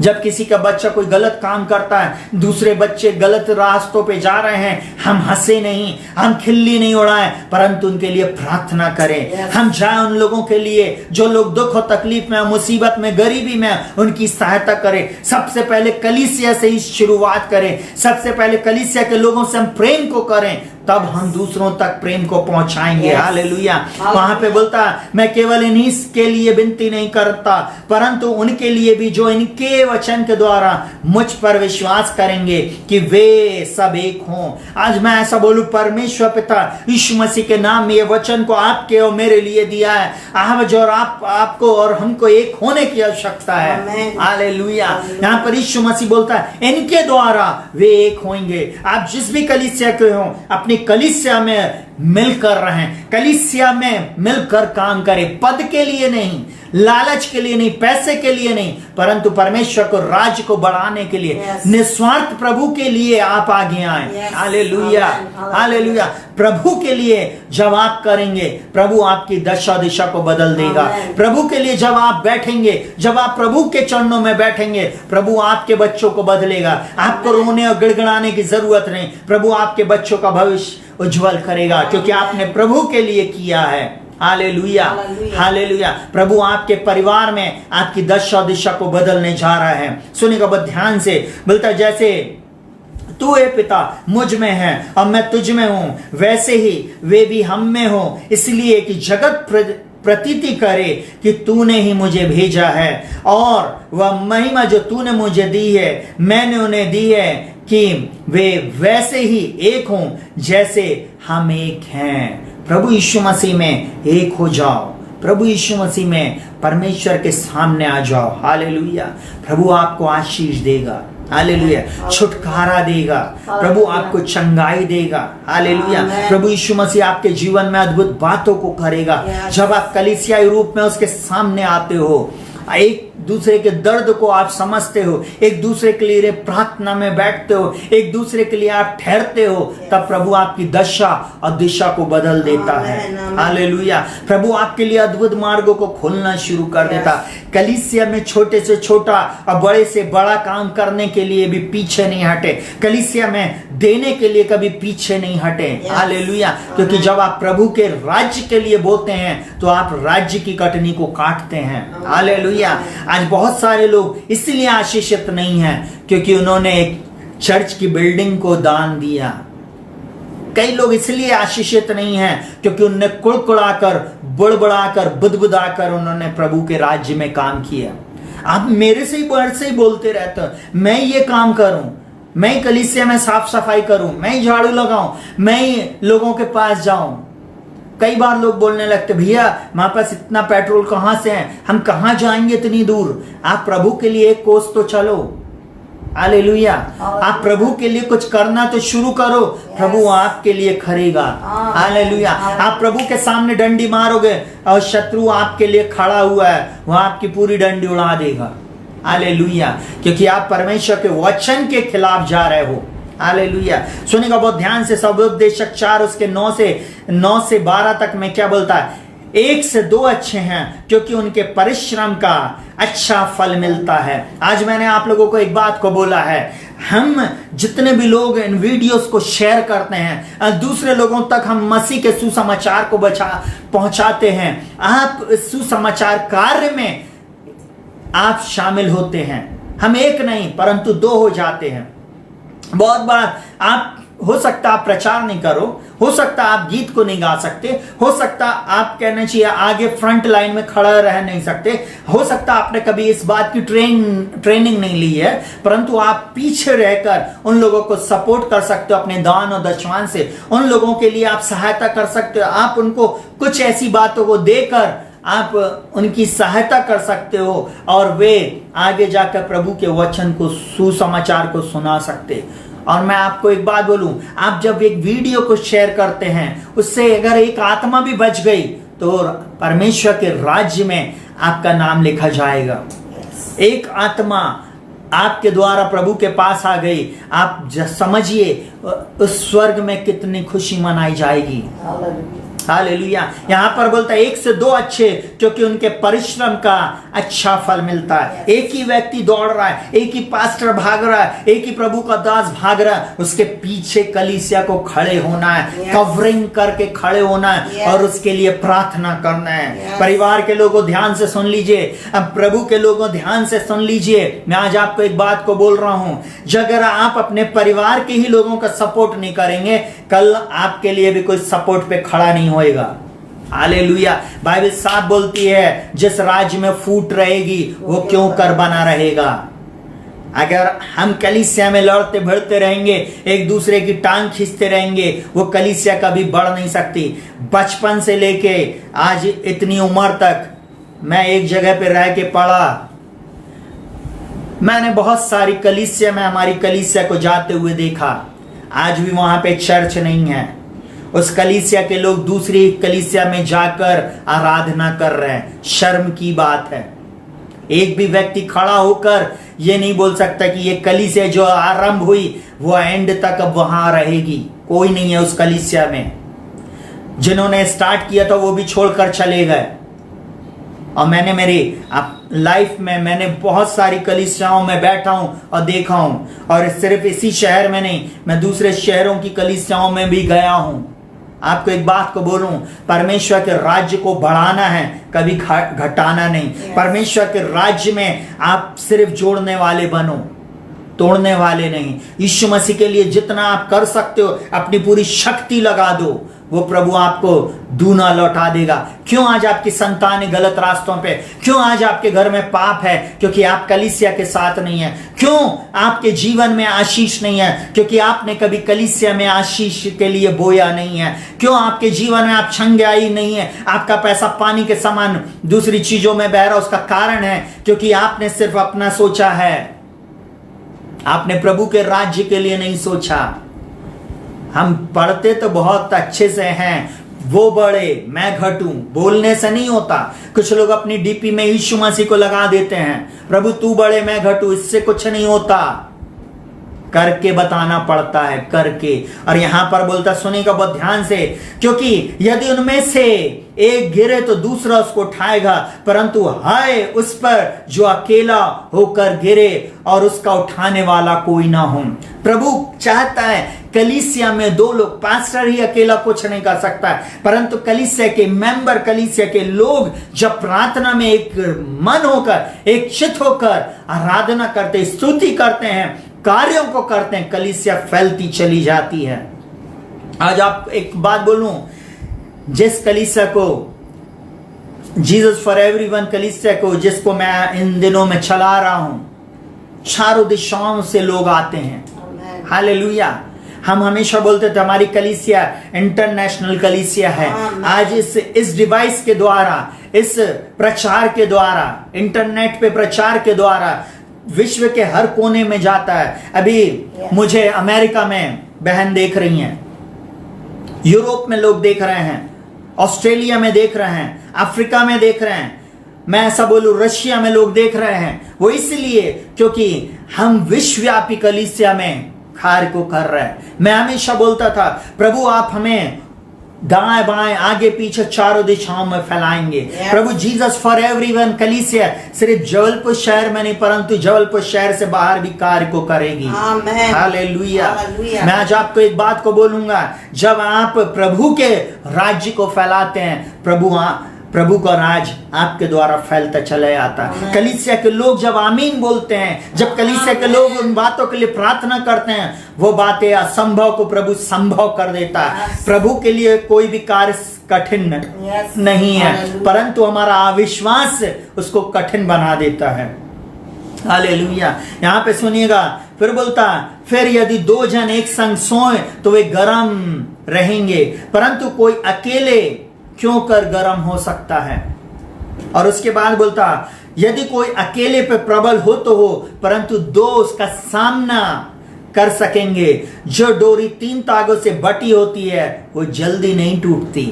जब किसी का बच्चा कोई गलत काम करता है, दूसरे बच्चे गलत रास्तों पे जा रहे हैं, हम हंसे नहीं, हम खिल्ली नहीं उड़ाएं, परंतु उनके लिए प्रार्थना करें। हम जाएं उन लोगों के लिए जो लोग दुख और तकलीफ में, मुसीबत में, गरीबी में, उनकी सहायता करें। सबसे पहले कलीसिया से ही शुरुआत करें। सबसे पहले कलीसिया के लोगों से हम प्रेम को करें, तब हम दूसरों तक प्रेम को पहुंचाएंगे। हालेलुया। वहां पे बोलता, मैं केवल इन्हीं के लिए विनती नहीं करता परंतु उनके लिए भी जो इनके वचन के द्वारा मुझ पर विश्वास करेंगे कि वे सब एक हों। आज मैं ऐसा बोलूं, परमेश्वर पिता यीशु मसीह के नाम में ये वचन को आपके और मेरे लिए दिया है। आज और आपको और हमको एक होने की आवश्यकता है। हालेलुया। यहाँ पर यीशु मसीह बोलता है इनके द्वारा वे एक होंगे। आप जिस भी कलीसिया के हो, अपनी कलीसिया में मिलकर रहें, कलीसिया में मिलकर काम करें। पद के लिए नहीं, लालच के लिए नहीं, पैसे के लिए नहीं, परंतु परमेश्वर को, राज्य को बढ़ाने के लिए, निस्वार्थ प्रभु के लिए आप आगे आए। हालेलुया। हालेलुया। प्रभु के लिए जब आप करेंगे, प्रभु आपकी दशा दिशा को बदल देगा। प्रभु के लिए जब आप बैठेंगे, जब आप प्रभु के चरणों में बैठेंगे, प्रभु आपके बच्चों को बदलेगा। आपको रोने और गिड़गिड़ाने की जरूरत नहीं। प्रभु आपके बच्चों का भविष्य उज्जवल करेगा, क्योंकि आपने प्रभु के लिए किया है। हालेलुया। हालेलुया। प्रभु आपके परिवार में आपकी दशा दिशा को बदलने जा रहा है। सुनिएगा बहुत ध्यान से, बोलता जैसे तू हे पिता मुझ में है और मैं तुझ में हूं, वैसे ही वे भी हम में हो, इसलिए कि जगत प्रतीति करे कि तूने ही मुझे भेजा है और वह महिमा जो तूने मुझे दी है मैंने उन्हें दी है कि वे वैसे ही एक हों जैसे हम एक हैं। प्रभु यीशु मसीह में एक हो जाओ। प्रभु यीशु मसीह में परमेश्वर के सामने आ जाओ। हालेलुया। प्रभु आपको आशीष देगा। हालेलुया। छुटकारा देगा। प्रभु आपको चंगाई देगा। हालेलुया। प्रभु यीशु मसीह आपके जीवन में अद्भुत बातों को करेगा। जब आप कलीसियाई रूप में उसके सामने आते हो, एक दूसरे के दर्द को आप समझते हो, एक दूसरे के लिए प्रार्थना में बैठते हो, एक दूसरे के लिए आप ठहरते हो, तब प्रभु आपकी दशा और दिशा को बदल देता है। हालेलुया। प्रभु आपके लिए अद्भुत मार्गों को खोलना शुरू कर देता। कलीसिया में छोटे से छोटा और बड़े से बड़ा काम करने के लिए भी पीछे नहीं हटे। कलीसिया में देने के लिए कभी पीछे नहीं हटे। हालेलुया। क्योंकि जब आप प्रभु के राज्य के लिए बोलते हैं तो आप राज्य की कटनी को काटते हैं। हालेलुया। आज बहुत सारे लोग इसलिए आशीषित नहीं हैं क्योंकि उन्होंने एक चर्च की बिल्डिंग को दान दिया। कई लोग इसलिए आशीषित नहीं हैं क्योंकि उन्होंने कुड़कुड़ाकर, बुड़बुड़ाकर, बुदबुदाकर उन्होंने प्रभु के राज्य में काम किया। आप मेरे से ही बोलते रहते हो, मैं ये काम करूं, मैं कलीसिया में साफ सफाई करूं, मैं झाड़ू लगाऊं, मैं लोगों के पास जाऊं। कई बार लोग बोलने लगते, भैया हमारे पास इतना पेट्रोल कहां से है, हम कहां जाएंगे इतनी दूर। आप प्रभु के लिए एक कोस तो चलो। हालेलुया। आप प्रभु के लिए कुछ करना तो शुरू करो, प्रभु आपके लिए करेगा। हालेलुया। आप प्रभु के सामने डंडी मारोगे और शत्रु आपके लिए खड़ा हुआ है, वह आपकी पूरी डंडी उड़ा देगा। हालेलुया। क्योंकि आप परमेश्वर के वचन के खिलाफ जा रहे हो। हालेलुया। सुनेगा बहुत ध्यान से। सबोपदेशक 4 उसके 9 से 12 तक में क्या बोलता है? 1 से 2 अच्छे हैं क्योंकि उनके परिश्रम का अच्छा फल मिलता है। आज मैंने आप लोगों को एक बात को बोला है, हम जितने भी लोग इन वीडियोस को शेयर करते हैं, दूसरे लोगों तक हम मसीह के सुसमाचार को पहुंचाते हैं। आप इस सुसमाचार कार्य में आप शामिल होते हैं। हम एक नहीं परंतु 2 हो जाते हैं। बहुत बार आप हो सकता आप प्रचार नहीं करो, हो सकता आप गीत को नहीं गा सकते, हो सकता आप कहना चाहिए आगे फ्रंट लाइन में खड़ा रह नहीं सकते, हो सकता आपने कभी इस बात की ट्रेनिंग नहीं ली है, परंतु आप पीछे रहकर उन लोगों को सपोर्ट कर सकते हो अपने दान और दशवान से। उन लोगों के लिए आप सहायता कर सकते हो। आप उनको कुछ ऐसी बातों को देकर आप उनकी सहायता कर सकते हो और वे आगे जाकर प्रभु के वचन को, सुसमाचार को सुना सकते। और मैं आपको एक बात बोलूं, आप जब एक वीडियो को शेयर करते हैं, उससे अगर एक आत्मा भी बच गई तो परमेश्वर के राज्य में आपका नाम लिखा जाएगा। एक आत्मा आपके द्वारा प्रभु के पास आ गई, आप समझिए उस स्वर्ग में कितनी खुशी मनाई जाएगी। हालेलुया। यहां पर बोलता है 1 से 2 अच्छे क्योंकि उनके परिश्रम का अच्छा फल मिलता है। एक ही व्यक्ति दौड़ रहा है, एक ही पास्टर भाग रहा है, एक ही प्रभु का दास भाग रहा है, उसके पीछे कलीसिया को खड़े होना है, कवरिंग करके खड़े होना है और उसके लिए प्रार्थना करना है। परिवार के लोगों ध्यान से सुन लीजिए, अब प्रभु के लोगों ध्यान से सुन लीजिए। मैं आज आपको एक बात को बोल रहा हूं, अगर आप अपने परिवार के ही लोगों का सपोर्ट नहीं करेंगे, कल आपके लिए भी कोई सपोर्ट पे खड़ा नहीं होएगा। हालेलुया। बाइबल साफ बोलती है जिस राज्य में फूट रहेगी वो क्यों कर बना रहेगा। अगर हम कलीसिया में लड़ते भिड़ते रहेंगे, एक दूसरे की टांग खींचते रहेंगे, वो कलीसिया कभी बढ़ नहीं सकती। बचपन से लेके आज इतनी उम्र तक मैं एक जगह पे रह के पढ़ा, मैंने बहुत सारी कलीसिया में हमारी कलीसिया को जाते हुए देखा। आज भी वहां पे चर्च नहीं है, उस कलीसिया के लोग दूसरी कलीसिया में जाकर आराधना कर रहे हैं। शर्म की बात है। एक भी व्यक्ति खड़ा होकर ये नहीं बोल सकता कि ये कलीसिया जो आरंभ हुई वो एंड तक अब वहां रहेगी। कोई नहीं है उस कलीसिया में। जिन्होंने स्टार्ट किया था वो भी छोड़कर चले गए। और मैंने मेरी लाइफ में मैंने बहुत सारी कलीसियाओं में बैठा हूं और देखा हूं, और सिर्फ इसी शहर में नहीं, मैं दूसरे शहरों की कलीसियाओं में भी गया हूं। आपको एक बात को बोलूं, परमेश्वर के राज्य को बढ़ाना है, कभी घटाना नहीं। परमेश्वर के राज्य में आप सिर्फ जोड़ने वाले बनो, तोड़ने वाले नहीं। यीशु मसीह के लिए जितना आप कर सकते हो अपनी पूरी शक्ति लगा दो, वो प्रभु आपको दूना लौटा देगा। क्यों आज आपकी संतानें गलत रास्तों पे, क्यों आज आपके घर में पाप है? क्योंकि आप कलीसिया के साथ नहीं है। क्यों आपके जीवन में आशीष नहीं है? क्योंकि आपने कभी कलीसिया में आशीष के लिए बोया नहीं है। क्यों आपके जीवन में आप छंगाई नहीं है? आपका पैसा पानी के समान दूसरी चीजों में बह रहा, उसका कारण है क्योंकि आपने सिर्फ अपना सोचा है, आपने प्रभु के राज्य के लिए नहीं सोचा। हम पढ़ते तो बहुत अच्छे से हैं, वो बड़े मैं घटूं, बोलने से नहीं होता। कुछ लोग अपनी डीपी में यीशु मसीह को लगा देते हैं, प्रभु तू बड़े मैं घटूं, इससे कुछ नहीं होता। करके बताना पड़ता है, करके। और यहां पर बोलता, सुनेगा बहुत ध्यान से, क्योंकि यदि उनमें से एक गिरे तो दूसरा उसको उठाएगा, परंतु हाय उस पर जो अकेला होकर गिरे और उसका उठाने वाला कोई ना हो। प्रभु चाहता है कलीसिया में 2 लोग, पास्टर ही अकेला कुछ नहीं कर सकता है, परंतु कलीसिया के मेंबर, कलीसिया के लोग जब प्रार्थना में एक मन होकर, एक चित होकर आराधना करते, स्तुति करते हैं, कार्यों को करते हैं, कलीसिया फैलती चली जाती है। आज आप एक बात बोलूं, जिस कलीसिया को, जीसस फॉर एवरीवन कलीसिया को, जिसको मैं इन दिनों में चला रहा हूं, चारों दिशाओं से लोग आते हैं। हालेलुया। हम हमेशा बोलते थे हमारी कलीसिया इंटरनेशनल कलीसिया है। आज इस डिवाइस के द्वारा, इस प्रचार के द्वारा, इंटरनेट पे प्रचार के द्वारा विश्व के हर कोने में जाता है। अभी मुझे अमेरिका में बहन देख रही हैं, यूरोप में लोग देख रहे हैं, ऑस्ट्रेलिया में देख रहे हैं, अफ्रीका में देख रहे हैं, मैं ऐसा बोलूं रशिया में लोग देख रहे हैं। वो इसलिए क्योंकि हम विश्वव्यापी कलीसिया में कार्य को कर रहे हैं। मैं हमेशा बोलता था, प्रभु आप हमें दाएं बाएं आगे पीछे चारों दिशाओं में फैलाएंगे। प्रभु जीसस फॉर एवरीवन कलीसिया सिर्फ जबलपुर शहर में नहीं परंतु जबलपुर शहर से बाहर भी कार्य को करेगी। हालेलुया। मैं आज आपको एक बात को बोलूंगा, जब आप प्रभु के राज्य को फैलाते हैं, प्रभु का राज आपके द्वारा फैलता चला जाता है। कलीसिया के लोग जब आमीन बोलते हैं, जब कलीसिया के लोग उन बातों के लिए प्रार्थना करते हैं, वो बातें असंभव को प्रभु संभव कर देता है। प्रभु के लिए कोई भी कार्य कठिन नहीं है, परंतु हमारा अविश्वास उसको कठिन बना देता है। हालेलुया। यहाँ पे सुनिएगा, फिर बोलता, फिर यदि 2 जन एक संग सोए तो वे गर्म रहेंगे, परंतु कोई अकेले क्यों कर गर्म हो सकता है। और उसके बाद बोलता, यदि कोई अकेले पे प्रबल हो तो हो, परंतु 2 उसका सामना कर सकेंगे। जो डोरी 3 तागों से बटी होती है वो जल्दी नहीं टूटती।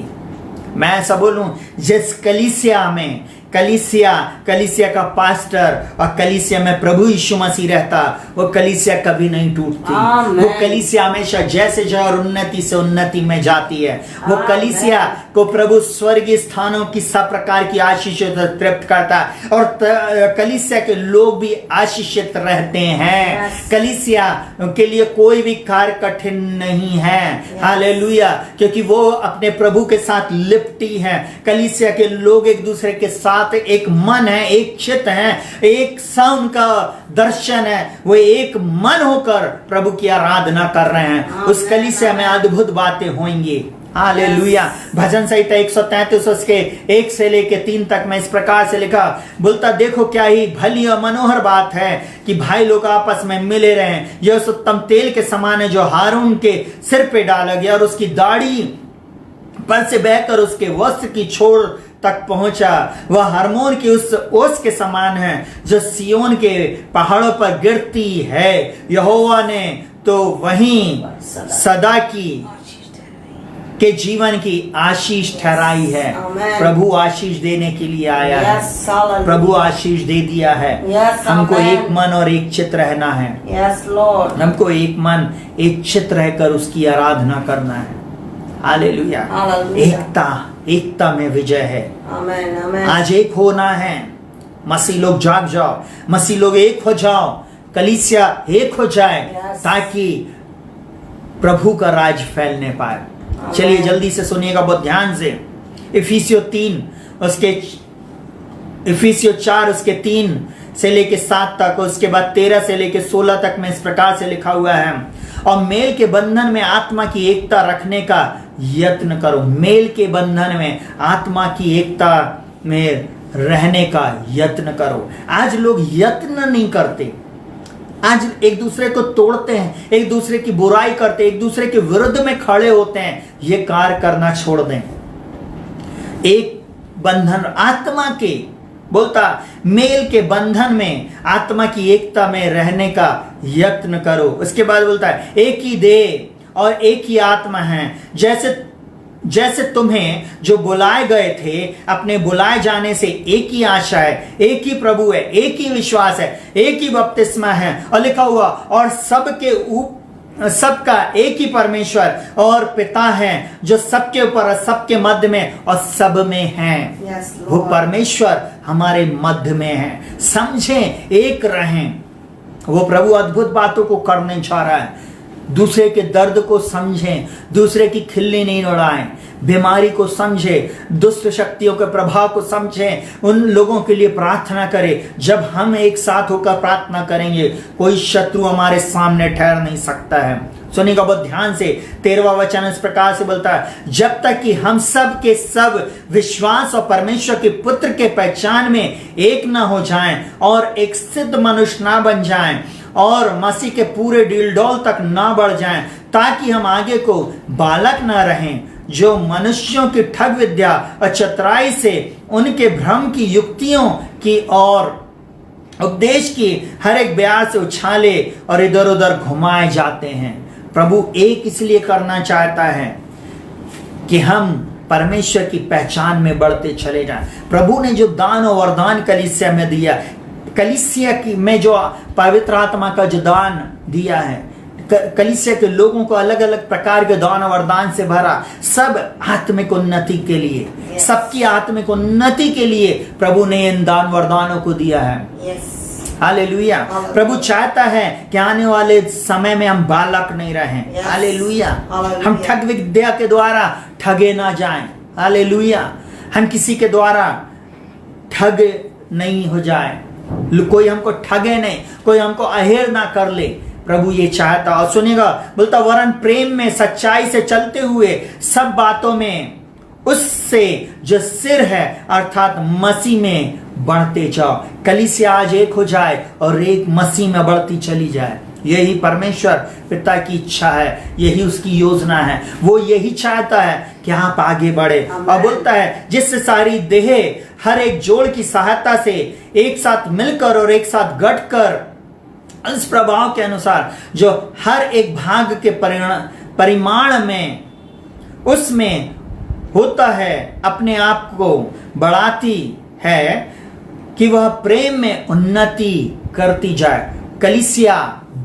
मैं ऐसा बोलूं, जिस कलीसिया में कलीसिया का पास्टर और कलीसिया में प्रभु यीशु मसीह रहता, वो कलीसिया कभी नहीं टूटती। वो कलीसिया हमेशा जैसे जय और उन्नति से उन्नति में जाती है। वो कलीसिया को प्रभु स्वर्गीय स्थानों की सब प्रकार की आशीषों से तृप्त करता है और कलीसिया के लोग भी आशीषित रहते हैं। कलीसिया के लिए कोई भी कार्य कठिन नहीं है। हालेलुया। क्योंकि वो अपने प्रभु के साथ लिपटी है। कलीसिया के लोग एक दूसरे के साथ एक मन है, एक चित्त है, एक सा उनका दर्शन है। वो एक मन होकर प्रभु की आराधना कर रहे हैं। उस कलीसिया में अद्भुत बातें होंगी। हालेलुया। भजन संहिता 133 उसके 1 से लेके 3 तक में इस प्रकार से लिखा, बोलता, देखो क्या ही भली और मनोहर बात है कि भाई लोग आपस में मिले रहें। यह उस उत्तम तेल के समान है जो हारून के सिर पे डाला गया और उसकी दाढ़ी पर से बहकर उसके वस्त्र की छोर तक पहुंचा। वह हरमोन की उस ओस के समान है जो सियोन के पहाड़ों पर गिरती है। यहोवा ने तो वहीं सदा के जीवन की आशीष ठहराई है। प्रभु आशीष देने के लिए आया है। प्रभु आशीष दे दिया है। हमको एक मन और एक चित्त रहना है। हमको एक मन एक चित्त रहकर उसकी आराधना करना है। हालेलुया। एकता में विजय है। आज एक होना है। मसीह लोग जाग जाओ, मसीह लोग एक हो जाओ, कलीसिया एक हो जाए ताकि प्रभु का राज फैलने पाए। चलिए जल्दी से सुनिएगा बहुत ध्यान से। इफिसियों 4 उसके 3 से लेके 7 तक, उसके बाद 13 से लेके 16 तक में इस प्रकार से लिखा हुआ है, और मेल के बंधन में आत्मा की एकता रखने का यत्न करो। मेल के बंधन में आत्मा की एकता में रहने का यत्न करो। आज लोग यत्न नहीं करते। आज एक दूसरे को तोड़ते हैं, एक दूसरे की बुराई करते हैं, एक दूसरे के विरुद्ध में खड़े होते हैं। ये कार्य करना छोड़ दें। एक बंधन आत्मा के, बोलता मेल के बंधन में आत्मा की एकता में रहने का यत्न करो। उसके बाद बोलता है, एक ही देह और एक ही आत्मा है, जैसे तुम्हें जो बुलाए गए थे अपने बुलाए जाने से एक ही आशा है, एक ही प्रभु है, एक ही विश्वास है, एक ही बपतिस्मा है। और लिखा हुआ, और सबका एक ही परमेश्वर और पिता है जो सबके ऊपर और सबके मध्य में और सब में है। वो परमेश्वर हमारे मध्य में है। समझें, एक रहें। वो प्रभु अद्भुत बातों को करने जा रहा है। दूसरे के दर्द को समझें, दूसरे की खिल्ली नहीं उड़ाएं, बीमारी को समझें, दुष्ट शक्तियों के प्रभाव को समझें, उन लोगों के लिए प्रार्थना करें। जब हम एक साथ होकर प्रार्थना करेंगे, कोई शत्रु हमारे सामने ठहर नहीं सकता है। सुनिएगा बहुत ध्यान से। 13वां वचन इस प्रकार से बोलता है, जब तक कि हम सब के सब विश्वास और परमेश्वर के पुत्र के पहचान में एक न हो जाएं और एक सिद्ध मनुष्य ना बन जाएं और मसीह के पूरे डीलडौल तक ना बढ़ जाएं, ताकि हम आगे को बालक ना रहें जो मनुष्यों की ठग विद्या और चतुराई से उनके भ्रम की युक्तियों की ओर उपदेश की हर एक बयान से उछाले और इधर उधर घुमाए जाते हैं। प्रभु एक इसलिए करना चाहता है कि हम परमेश्वर की पहचान में बढ़ते चले जाएं। प्रभु ने जो दान और वरदान कलीसिया में दिया, कलीसिया की में जो पवित्र आत्मा का जो दान दिया है, कलीसिया के लोगों को अलग अलग प्रकार के दान और वरदान से भरा, सब आत्मिक उन्नति के लिए, सबकी आत्मिक उन्नति के लिए प्रभु ने इन दान वरदानों को दिया है। हालेलुया। प्रभु चाहता है कि आने वाले समय में हम बालक नहीं रहें। हालेलुया। हम ठग विद्या के द्वारा ठगे ना जाएं। हालेलुया। हम किसी के द्वारा ठग नहीं हो जाए, कोई हमको ठगे नहीं, कोई हमको अहेर ना कर ले। प्रभु ये चाहता। और सुनेगा, बोलता वरन प्रेम में सच्चाई से चलते हुए सब बातों में उससे जो सिर है अर्थात मसीह में बढ़ते जाओ। कलीसिया आज एक हो जाए और एक मसीह में बढ़ती चली जाए। यही परमेश्वर पिता की इच्छा है, यही उसकी योजना है। वो यही चाहता है कि आप आगे बढ़े। और बोलता है जिससे सारी देह हर एक जोड़ की सहायता से एक साथ मिलकर और एक साथ गठकर इस प्रभाव के अनुसार जो हर एक भाग के परिमाण में उसमें होता है अपने आप को बढ़ाती है कि वह प्रेम में उन्नति करती जाए। कलीसिया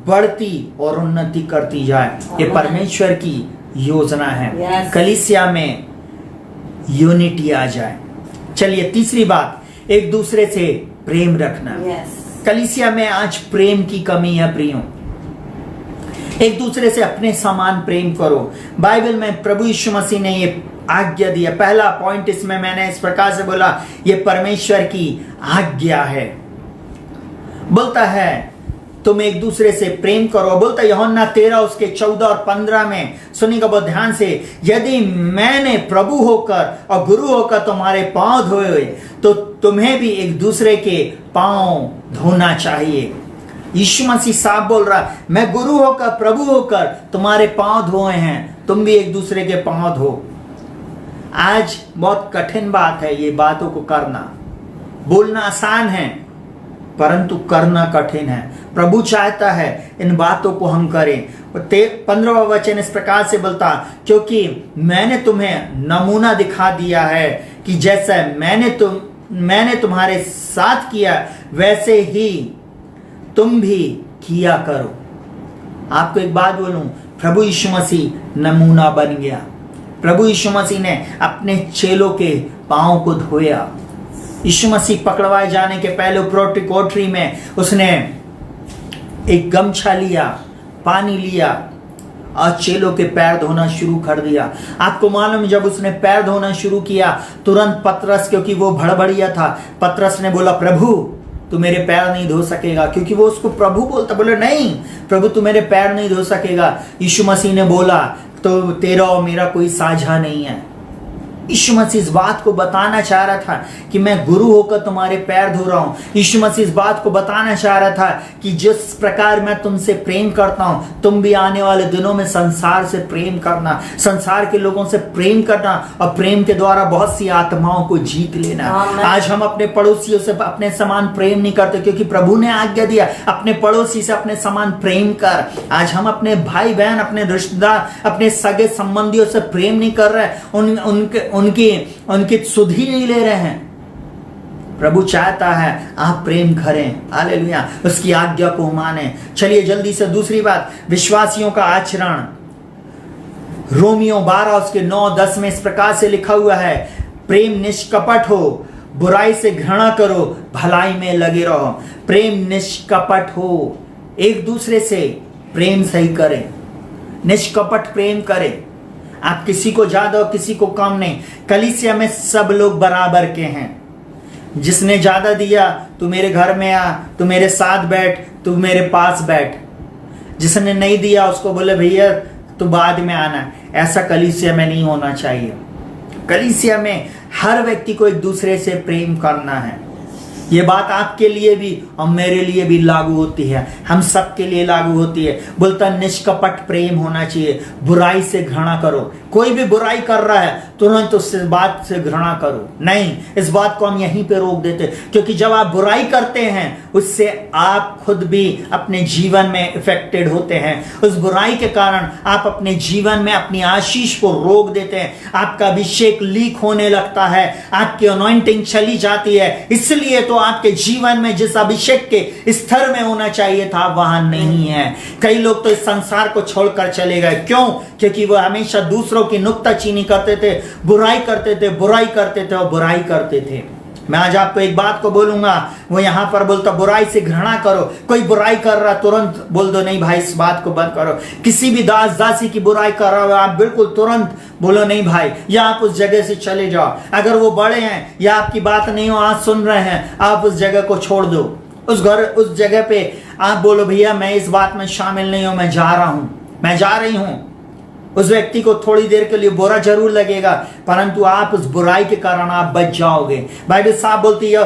बढ़ती और उन्नति करती जाए, ये परमेश्वर की योजना है। कलीसिया में यूनिटी आ जाए। चलिए तीसरी बात, एक दूसरे से प्रेम रखना। कलीसिया में आज प्रेम की कमी है प्रियो। एक दूसरे से अपने समान प्रेम करो। बाइबल में प्रभु यीशु मसीह ने ये आज्ञा दिया। पहला पॉइंट इसमें मैंने इस प्रकार से बोला, ये परमेश्वर की आज्ञा है। बोलता है तुम एक दूसरे से प्रेम करो। बोलता यूहन्ना 13 उसके 14 और 15 में, सुनिएगा बहुत ध्यान से, यदि मैंने प्रभु होकर और गुरु होकर तुम्हारे पांव धोए तो तुम्हें भी एक दूसरे के पांव धोना चाहिए। यीशु मसीह साहब बोल रहा, मैं गुरु होकर प्रभु होकर तुम्हारे पांव धोए हैं, तुम भी एक दूसरे के पांव धो। आज बहुत कठिन बात है ये बातों को करना। बोलना आसान है परंतु करना कठिन है। प्रभु चाहता है इन बातों को हम करें। 15वां वचन इस प्रकार से बोलता, क्योंकि मैंने तुम्हें नमूना दिखा दिया है कि जैसा मैंने तुम्हारे साथ किया वैसे ही तुम भी किया करो। आपको एक बात बोलूं, प्रभु यीशु मसीह नमूना बन गया। प्रभु यीशु मसीह ने अपने चेलों के पांव को धोया। यीशु मसीह पकड़वाए जाने के पहले उपरोक्ति कोठरी में उसने एक गमछा लिया, पानी लिया और चेलों के पैर धोना शुरू कर दिया। आपको मालूम, जब उसने पैर धोना शुरू किया तुरंत पतरस, क्योंकि वो भड़बड़िया था, पतरस ने बोला प्रभु तू मेरे पैर नहीं धो सकेगा, क्योंकि वो उसको प्रभु बोलता। बोले नहीं प्रभु तू मेरे पैर नहीं धो सकेगा। यीशु मसीह ने बोला तो तेरा और मेरा कोई साझा नहीं है। यीशु मसीह इस बात को बताना चाह रहा था कि मैं गुरु होकर तुम्हारे पैर धो रहा हूं। यीशु मसीह इस बात को बताना चाह रहा था कि जिस प्रकार मैं तुमसे प्रेम करता हूं तुम भी आने वाले दिनों में संसार से प्रेम करना, संसार के लोगों से प्रेम करना और प्रेम के द्वारा बहुत सी आत्माओं को जीत लेना। आज हम अपने पड़ोसियों से अपने समान प्रेम नहीं करते, क्योंकि प्रभु ने आज्ञा दिया अपने पड़ोसी से अपने समान प्रेम कर। आज हम अपने भाई बहन, अपने रिश्तेदार, अपने सगे संबंधियों से प्रेम नहीं कर रहे, उनकी सुध ही नहीं ले रहे हैं। प्रभु चाहता है आप प्रेम करें। हालेलुया। उसकी आज्ञा को माने। चलिए जल्दी से दूसरी बात, विश्वासियों का आचरण। रोमियो 12 उसके 9-10 में इस प्रकार से लिखा हुआ है, प्रेम निष्कपट हो, बुराई से घृणा करो, भलाई में लगे रहो। प्रेम निष्कपट हो, एक दूसरे से प्रेम सही करें, निष्कपट प्रेम करें। आप किसी को ज्यादा और किसी को कम नहीं। कलीसिया में सब लोग बराबर के हैं। जिसने ज्यादा दिया तू मेरे घर में आ, तू मेरे साथ बैठ, तू मेरे पास बैठ। जिसने नहीं दिया उसको बोले भैया तू बाद में आना। ऐसा कलीसिया में नहीं होना चाहिए। कलीसिया में हर व्यक्ति को एक दूसरे से प्रेम करना है। ये बात आपके लिए भी और मेरे लिए भी लागू होती है, हम सब के लिए लागू होती है। बोलता निष्कपट प्रेम होना चाहिए, बुराई से घृणा करो। कोई भी बुराई कर रहा है तुरंत उस बात से घृणा करो नहीं, इस बात को हम यहीं पे रोक देते, क्योंकि जब आप बुराई करते हैं उससे आप खुद भी अपने जीवन में इफेक्टेड होते हैं। उस बुराई के कारण आप अपने जीवन में अपनी आशीष को रोक देते हैं, आपका अभिषेक लीक होने लगता है, आपकी अनॉइंटिंग चली जाती है। इसलिए तो आपके जीवन में जिस अभिषेक के स्तर में होना चाहिए था वहां नहीं है। कई लोग तो इस संसार को छोड़कर चले गए, क्यों? क्योंकि वह हमेशा दूसरों की नुक्ताचीनी करते थे, बुराई करते थे, बुराई करते थे और बुराई करते थे। मैं आज आपको एक बात को बोलूंगा, वो यहां पर बोलता बुराई से घृणा करो। कोई बुराई कर रहा तुरंत बोल दो नहीं भाई इस बात को बंद करो। किसी भी दास दासी की बुराई कर रहा हो आप बिल्कुल तुरंत बोलो नहीं भाई, या आप उस जगह से चले जाओ। अगर वो बड़े हैं या आपकी बात नहीं हो आज सुन रहे हैं, आप उस जगह को छोड़ दो। उस जगह पे आप बोलो भैया मैं इस बात में शामिल नहीं हूं, मैं जा रहा हूं, मैं जा रही हूं। उस व्यक्ति को थोड़ी देर के लिए बुरा जरूर लगेगा, परंतु आप उस बुराई के कारण आप बच जाओगे। बाइबल साहब बोलती है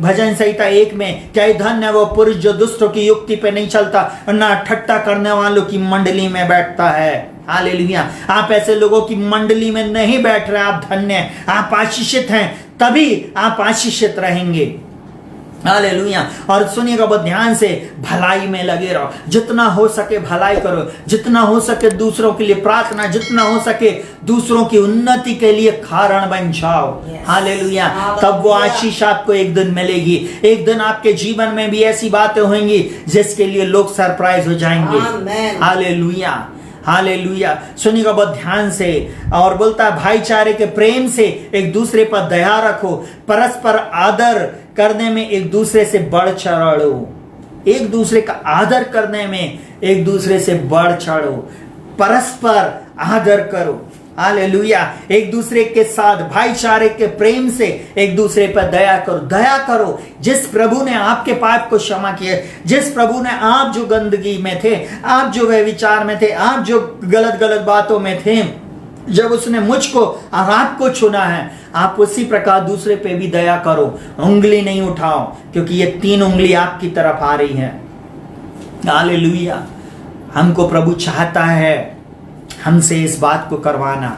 भजन संहिता 1 में, क्या धन्य है वो पुरुष जो दुष्टों की युक्ति पे नहीं चलता और ना ठट्टा करने वालों की मंडली में बैठता है। हालेलुया। आप ऐसे लोगों की मंडली में नहीं बैठ रहे, आप धन्य हैं, आप आशीषित हैं, तभी आप आशीषित रहेंगे। हालेलुया। और सुनिएगा बहुत ध्यान से, भलाई में लगे रहो, जितना हो सके भलाई करो, जितना हो सके दूसरों के लिए प्रार्थना, जितना हो सके दूसरों की उन्नति के लिए कारण बन जाओ। हालेलुया। तब वो आशीष आपको एक दिन मिलेगी। एक दिन आपके जीवन में भी ऐसी बातें होंगी जिसके लिए लोग सरप्राइज हो जाएंगे। Hallelujah, hallelujah. सुनिएगा बहुत ध्यान से। और बोलता है भाईचारे के प्रेम से एक दूसरे पर दया रखो, परस्पर आदर करने में एक दूसरे से बढ़ चढ़ो। एक दूसरे का आदर करने में एक दूसरे से बढ़ चढ़ो, परस्पर आदर करो। हालेलुया। एक दूसरे के साथ भाईचारे के प्रेम से एक दूसरे पर दया करो। दया करो। जिस प्रभु ने आपके पाप को क्षमा किया, जिस प्रभु ने आप जो गंदगी में थे, आप जो व्यभिचार में थे, आप जो गलत गलत बातों में थे, जब उसने मुझको और आपको चुना है, आप उसी प्रकार दूसरे पे भी दया करो। उंगली नहीं उठाओ, क्योंकि ये 3 उंगली आपकी तरफ आ रही है। हालेलुया। हमको प्रभु चाहता है हमसे इस बात को करवाना,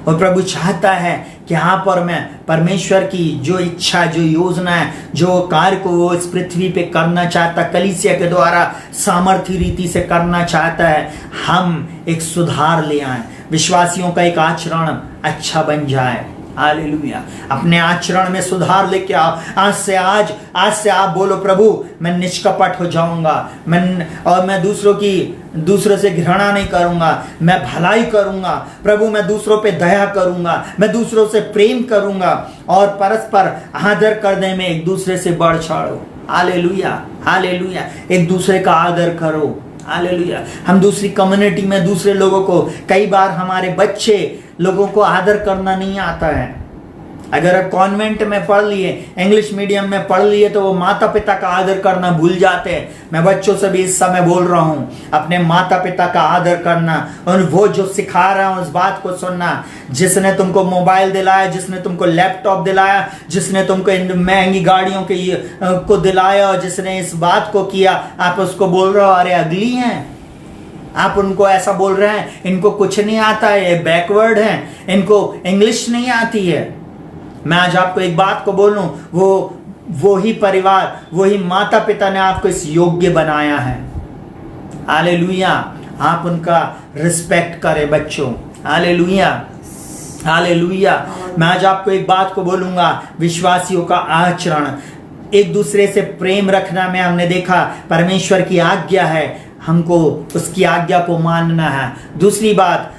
और प्रभु चाहता है कि यहाँ पर मैं परमेश्वर की जो इच्छा, जो योजना है, जो कार्य को वो इस पृथ्वी पे करना चाहता, कलीसिया के द्वारा सामर्थ्य रीति से करना चाहता है, हम एक सुधार ले आए, विश्वासियों का एक आचरण अच्छा बन जाए। हालेलुया। अपने आचरण में सुधार लेके आओ। आज से आप बोलो प्रभु मैं निष्कपट हो जाऊंगा, मैं दूसरों से घृणा नहीं करूंगा, मैं भलाई करूंगा। प्रभु मैं दूसरों पे दया करूंगा, मैं दूसरों से प्रेम करूंगा और परस्पर आदर करने में एक दूसरे से बढ़ चढ़ो। Hallelujah, hallelujah. एक दूसरे का आदर करो। हालेलुया। हम दूसरी कम्युनिटी में दूसरे लोगों को, कई बार हमारे बच्चे लोगों को आदर करना नहीं आता है। अगर आप कॉन्वेंट में पढ़ लिए, इंग्लिश मीडियम में पढ़ लिए, तो वो माता पिता का आदर करना भूल जाते हैं। मैं बच्चों से भी इस समय बोल रहा हूँ, अपने माता पिता का आदर करना, और वो जो सिखा रहा हूँ उस बात को सुनना। जिसने तुमको मोबाइल दिलाया, जिसने तुमको लैपटॉप दिलाया, जिसने तुमको इन महंगी गाड़ियों को दिलाया, और जिसने इस बात को किया, आप उसको बोल रहे हो अरे अगली हैं। आप उनको ऐसा बोल रहे हैं इनको कुछ नहीं आता है, ये बैकवर्ड हैं, इनको इंग्लिश नहीं आती है। मैं आज आपको एक बात को बोलूं, वो ही परिवार, वही माता पिता ने आपको इस योग्य बनाया है। हालेलुया। आप उनका रिस्पेक्ट करें बच्चों। Hallelujah, hallelujah. मैं आज आपको एक बात को बोलूंगा, विश्वासियों का आचरण, एक दूसरे से प्रेम रखना में हमने देखा परमेश्वर की आज्ञा है, हमको उसकी आज्ञा को मानना है। दूसरी बात,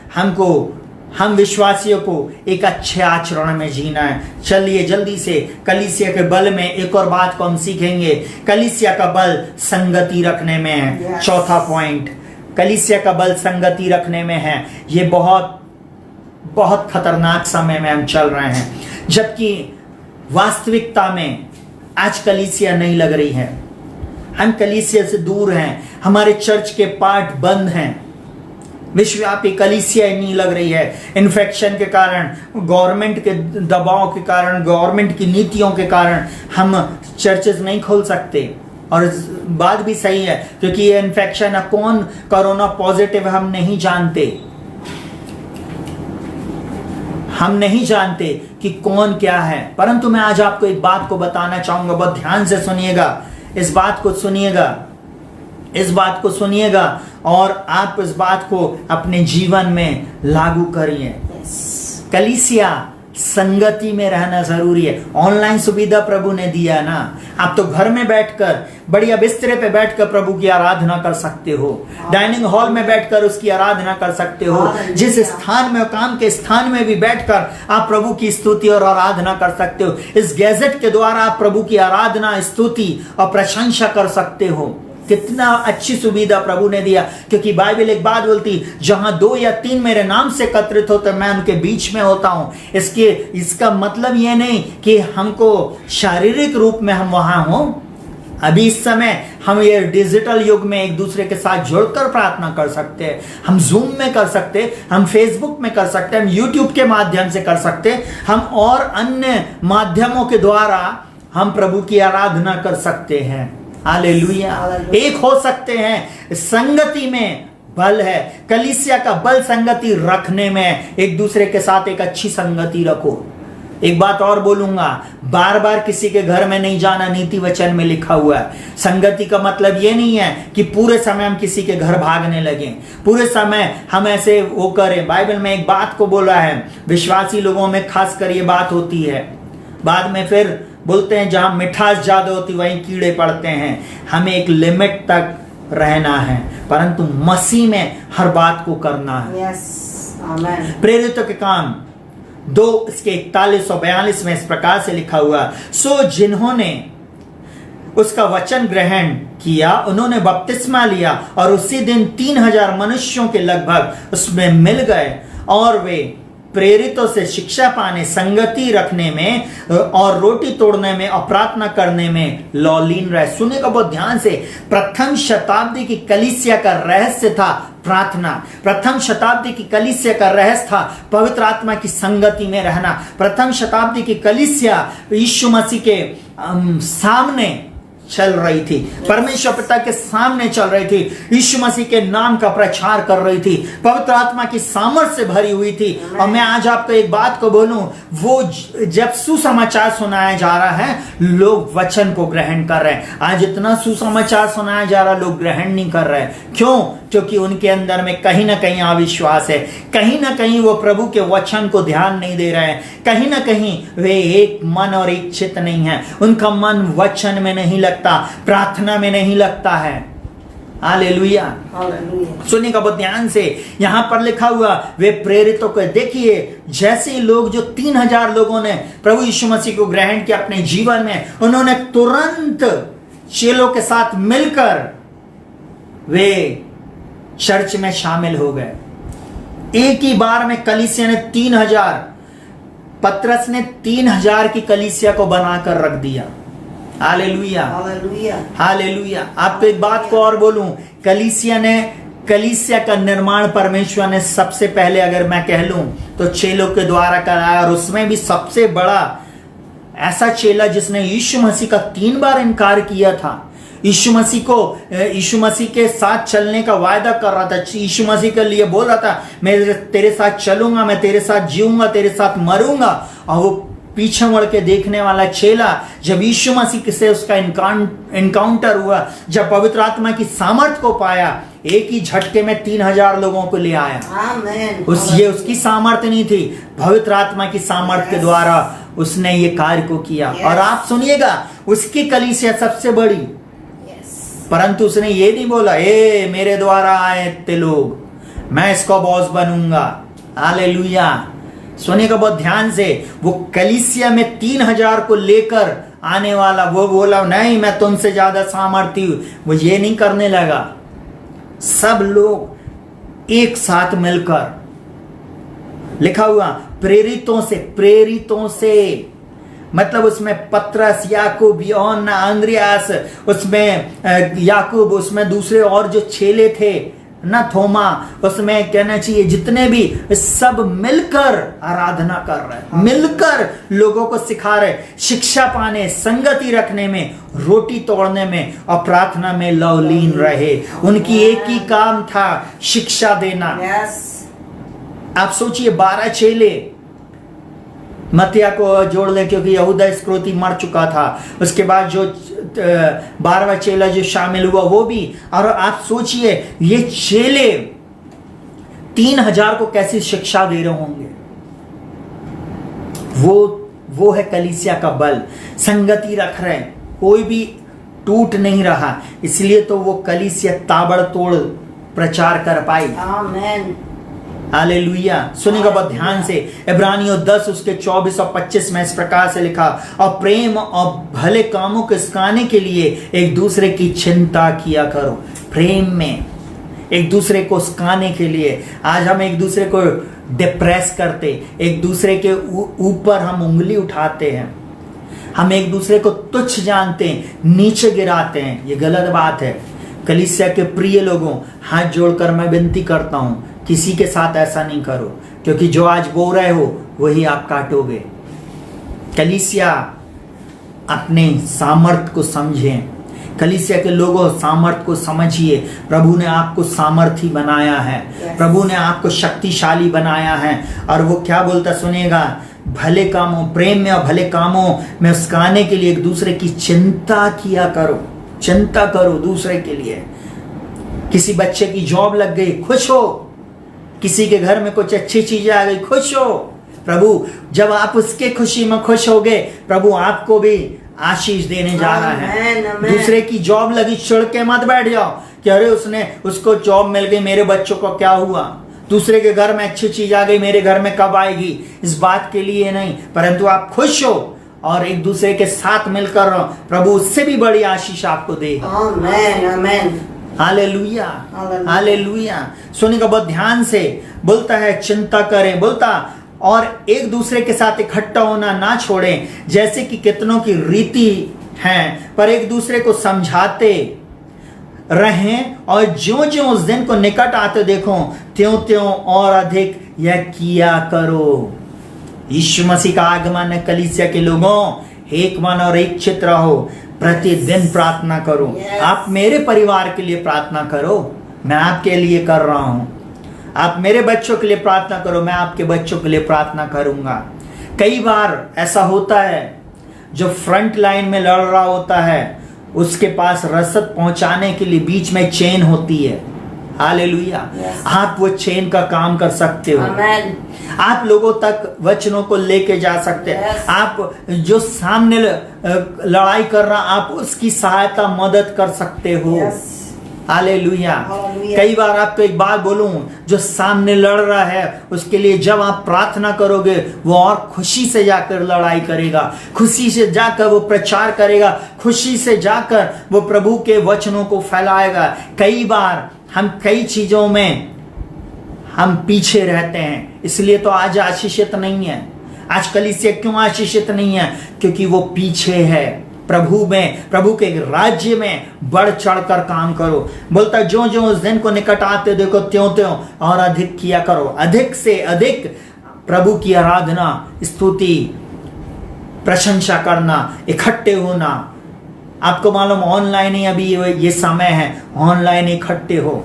हम विश्वासियों को एक अच्छे आचरण में जीना है। चलिए जल्दी से कलीसिया के बल में एक और बात को हम सीखेंगे। कलीसिया का बल संगति रखने में है। चौथा पॉइंट, कलीसिया का बल संगति रखने में है। ये बहुत बहुत खतरनाक समय में हम चल रहे हैं, जबकि वास्तविकता में आज कलीसिया नहीं लग रही है। हम कलीसिया से दूर हैं, हमारे चर्च के पार्ट बंद हैं, विश्वव्यापी कलीसिया नहीं लग रही है। इन्फेक्शन के कारण, गवर्नमेंट के दबाव के कारण, गवर्नमेंट की नीतियों के कारण हम चर्चेस नहीं खोल सकते। और बात भी सही है, क्योंकि ये इन्फेक्शन कौन कोरोना पॉजिटिव हम नहीं जानते। हम नहीं जानते कि कौन क्या है, परंतु मैं आज आपको एक बात को बताना चाहूंगा, बहुत ध्यान से सुनिएगा, इस बात को सुनिएगा और आप इस बात को अपने जीवन में लागू करिए। कलीसिया संगति में रहना जरूरी है। ऑनलाइन सुविधा प्रभु ने दिया ना, आप तो घर में बैठकर बढ़िया बिस्तरे पे बैठकर प्रभु की आराधना कर सकते हो, डाइनिंग हॉल में बैठकर उसकी आराधना कर सकते हो, जिस स्थान में, काम के स्थान में भी बैठकर आप प्रभु की स्तुति और आराधना कर सकते हो। इस गैजेट के द्वारा आप प्रभु की आराधना, स्तुति और प्रशंसा कर सकते हो। कितना अच्छी सुविधा प्रभु ने दिया, क्योंकि बाइबल एक बात बोलती, जहां 2 या 3 मेरे नाम से एकत्रित होते मैं उनके बीच में होता हूं। इसका मतलब यह नहीं कि हमको शारीरिक रूप में हम वहां हों। अभी इस समय हम ये डिजिटल युग में एक दूसरे के साथ जुड़कर प्रार्थना कर सकते हैं। हम जूम में कर सकते हैं, हम फेसबुक में कर सकते हैं, हम यूट्यूब के माध्यम से कर सकते हैं, हम और अन्य माध्यमों के द्वारा हम प्रभु की आराधना कर सकते हैं। हालेलुया। एक हो सकते हैं। संगति में बल है। कलीसिया का बल संगति रखने में। एक दूसरे के साथ एक अच्छी संगति रखो। एक बात और बोलूंगा, बार बार किसी के घर में नहीं जाना, नीति वचन में लिखा हुआ है। संगति का मतलब ये नहीं है कि पूरे समय हम किसी के घर भागने लगे, पूरे समय हम ऐसे वो करें। बाइबल में एक बात को बोला है, विश्वासी लोगों में खासकर ये बात होती है। बाद में फिर बोलते हैं जहां मिठास ज्यादा होती वहीं कीड़े पड़ते हैं। हमें एक लिमिट तक रहना है, परंतु मसीह में हर बात को करना है। प्रेरितों के काम 2:41-42 में इस प्रकार से लिखा हुआ, सो जिन्होंने उसका वचन ग्रहण किया उन्होंने बपतिस्मा लिया और उसी दिन 3000 मनुष्यों के लगभग उसमें मिल गए और वे प्रेरितों से शिक्षा पाने, संगति रखने में और रोटी तोड़ने में और प्रार्थना करने में लौलीन रहे। सुनेगा बहुत ध्यान से। प्रथम शताब्दी की कलीसिया का रहस्य था प्रार्थना। प्रथम शताब्दी की कलीसिया का रहस्य था पवित्र आत्मा की संगति में रहना। प्रथम शताब्दी की कलीसिया यीशु मसीह के सामने चल रही थी, परमेश्वर पिता के सामने चल रही थी, यीशु मसीह के नाम का प्रचार कर रही थी, पवित्र आत्मा की सामर्थ्य से भरी हुई थी। और मैं आज आपको एक बात को बोलूं, वो जब सुसमाचार सुनाया जा रहा है लोग वचन को ग्रहण कर रहे हैं। आज इतना सुसमाचार सुनाया जा रहा, लोग ग्रहण नहीं कर रहे। क्यों? क्योंकि उनके अंदर में कहीं ना कहीं अविश्वास है, कहीं ना कहीं वो प्रभु के वचन को ध्यान नहीं दे रहे हैं, कहीं ना कहीं वे एक मन और एक चित्त नहीं है। उनका मन वचन में नहीं लगता, प्रार्थना में नहीं लगता है। हालेलुया। सुनिएगा बहुत ध्यान से। यहां पर लिखा हुआ, वे प्रेरितों को देखिए, जैसे लोग जो 3000 लोगों ने प्रभु यीशु मसीह को ग्रहण किया अपने जीवन में, उन्होंने तुरंत चेलों के साथ मिलकर वे चर्च में शामिल हो गए। एक ही बार में कलीसिया ने 3000, पतरस ने 3000 की कलीसिया को बनाकर रख दिया। Hallelujah, hallelujah. आपको एक बात को और बोलूं, कलीसिया का निर्माण परमेश्वर ने सबसे पहले, अगर मैं कह लूं, तो चेलों के द्वारा कराया। और उसमें भी सबसे बड़ा ऐसा चेला जिसने यीशु मसीह का 3 बार इनकार किया था। यीशु मसीह के साथ चलने का वायदा कर रहा था, यीशु मसीह के लिए बोल रहा था, मैं तेरे साथ चलूंगा, मैं तेरे साथ जीऊंगा, तेरे साथ मरूंगा। और वो पीछे मुड़ के देखने वाला चेला, जब यीशु मसीह से उसका इनकाउंटर हुआ, जब पवित्र आत्मा की सामर्थ को पाया, एक ही झटके में 3000 लोगों को ले आया। ये उसकी सामर्थ नहीं थी, पवित्र आत्मा की सामर्थ के द्वारा उसने ये कार्य को किया। और आप सुनिएगा, उसकी कलीसिया सबसे बड़ी, परंतु उसने ये नहीं बोला, ए मेरे द्वारा आए ते लोग, मैं इसका बॉस बनूंगा। हालेलुया। सुनिएगा बहुत ध्यान से। वो कलीसिया में 3000 को लेकर आने वाला, वो बोला नहीं मैं तुमसे ज्यादा सामर्थी हूं, वो ये नहीं करने लगा। सब लोग एक साथ मिलकर, लिखा हुआ प्रेरितों से, मतलब उसमें पतरस, याकूब, यूहन्ना, अंद्रियास, उसमें याकूब, उसमें दूसरे और जो चेले थे ना, थोमा, उसमें कहना चाहिए जितने भी, सब मिलकर आराधना कर रहे, मिलकर लोगों को सिखा रहे, शिक्षा पाने, संगति रखने में, रोटी तोड़ने में और प्रार्थना में लवलीन रहे। उनकी एक ही काम था, शिक्षा देना। आप सोचिए 12 चेले मत्तिया को जोड़ ले, क्योंकि यहूदा इस्करियोती मर चुका था। उसके बाद जो 12वां चेला जो शामिल हुआ वो भी। और आप सोचिए ये चेले 3000 को कैसी शिक्षा दे रहे होंगे। वो है कलीसिया का बल। संगति रख रहे हैं, कोई भी टूट नहीं रहा, इसलिए तो वो कलीसिया ताबड़तोड़ प्रचार कर पाई। आमीन। हालेलुया। सुनिएगा बहुत ध्यान से, इब्रानियों 10 उसके 24 और 25 में इस प्रकार से लिखा, और प्रेम और भले कामों को सिखाने के लिए एक दूसरे की चिंता किया करो। प्रेम में एक दूसरे को सिखाने के लिए। आज हम एक दूसरे को डिप्रेस करते, एक दूसरे के ऊपर हम उंगली उठाते हैं, हम एक दूसरे को तुच्छ जानते हैं, नीचे गिराते हैं। ये गलत बात है। कलीसिया के प्रिय लोगों, हाथ जोड़कर मैं विनती करता हूं, किसी के साथ ऐसा नहीं करो, क्योंकि जो आज बो रहे हो वही आप काटोगे। कलीसिया अपने सामर्थ को समझें। कलीसिया के लोगों, सामर्थ को समझिए। प्रभु ने आपको सामर्थी बनाया है, प्रभु ने आपको शक्तिशाली बनाया है। और वो क्या बोलता सुनिएगा, भले कामों, प्रेम में और भले कामों में उसकाने के लिए एक दूसरे की चिंता किया करो। चिंता करो दूसरे के लिए। किसी बच्चे की जॉब लग गई, खुश हो। किसी के घर में कुछ अच्छी चीजें आ गई, खुश हो। प्रभु जब आप उसके खुशी में खुश होगे, प्रभु आपको भी आशीष देने जा रहा है। दूसरे की जॉब लगी, चिढ़ के मत बैठ जाओ कि अरे उसको जॉब मिल गई, मेरे बच्चों को क्या हुआ। दूसरे के घर में अच्छी चीज आ गई, मेरे घर में कब आएगी, इस बात के लिए नहीं, परंतु आप खुश हो और एक दूसरे के साथ मिलकर रहो। प्रभु उससे भी बड़ी आशीष आपको देगा। आमीन, आमीन। Hallelujah, hallelujah. सुनिएगा बहुत ध्यान से, बोलता है चिंता करें, बोलता और एक दूसरे के साथ इकट्ठा होना ना छोड़ें, जैसे कि कितनों की रीति है, पर एक दूसरे को समझाते रहें, और ज्यों ज्यों उस दिन को निकट आते देखो, त्यों त्यों और अधिक यह किया करो। यीशु मसीह का आगमन है। कलीसिया के लोगों, एक मन और एक चित्त रहो, प्रतिदिन प्रार्थना करो। आप मेरे परिवार के लिए प्रार्थना करो, मैं आपके लिए कर रहा हूं। आप मेरे बच्चों के लिए प्रार्थना करो, मैं आपके बच्चों के लिए प्रार्थना करूंगा। कई बार ऐसा होता है, जो फ्रंट लाइन में लड़ रहा होता है उसके पास रसद पहुंचाने के लिए बीच में चेन होती है। हालेलुया। आप वो चेन का काम कर सकते हो। आप लोगों तक वचनों को लेके जा सकते हैं। आप जो सामने लड़ाई कर रहा, आप उसकी सहायता मदद कर सकते हो। हालेलुया। कई बार आपको एक बात बोलूं, जो सामने लड़ रहा है उसके लिए जब आप प्रार्थना करोगे, वो और खुशी से जाकर लड़ाई करेगा, खुशी से जाकर वो प्रचार करेगा, खुशी से जाकर वो प्रभु के वचनों को फैलाएगा। कई बार हम कई चीजों में हम पीछे रहते हैं, इसलिए तो आज आशीषित नहीं है। आज कलीसिया क्यों आशीषित नहीं है? क्योंकि वो पीछे है। प्रभु में, प्रभु के राज्य में बढ़ चढ़कर काम करो। बोलता जो जो उस दिन को निकट आते देखो, त्यों त्यों और अधिक किया करो। अधिक से अधिक प्रभु की आराधना, स्तुति, प्रशंसा करना, इकट्ठे होना। आपको मालूम ऑनलाइन ही अभी ये समय है, ऑनलाइन इकट्ठे हो।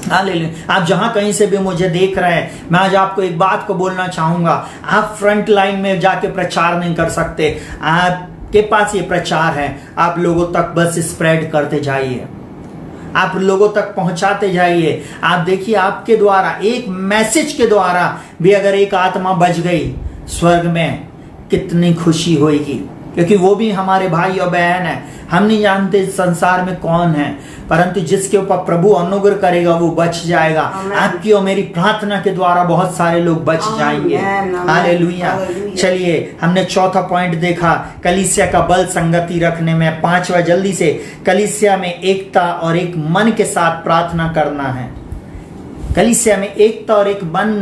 हालेलुया। आप जहां कहीं से भी मुझे देख रहे हैं, मैं आज आपको एक बात को बोलना चाहूंगा। आप फ्रंट लाइन में जाके प्रचार नहीं कर सकते। आपके पास ये प्रचार है, आप लोगों तक बस स्प्रेड करते जाइए, आप लोगों तक पहुंचाते जाइए। आप देखिए, आपके द्वारा, एक मैसेज के द्वारा भी अगर एक आत्मा बच गई, स्वर्ग में कितनी खुशी होगी, क्योंकि वो भी हमारे भाई और बहन है। हम नहीं जानते इस संसार में कौन है, परंतु जिसके ऊपर प्रभु अनुग्रह करेगा वो बच जाएगा। आपकी और मेरी प्रार्थना के द्वारा बहुत सारे लोग बच जाएंगे। हालेलुया। चलिए, हमने चौथा पॉइंट देखा, कलीसिया का बल संगति रखने में। पांचवा जल्दी से, कलीसिया में एकता और एक मन के साथ प्रार्थना करना है। कलीसिया में एकता और एक मन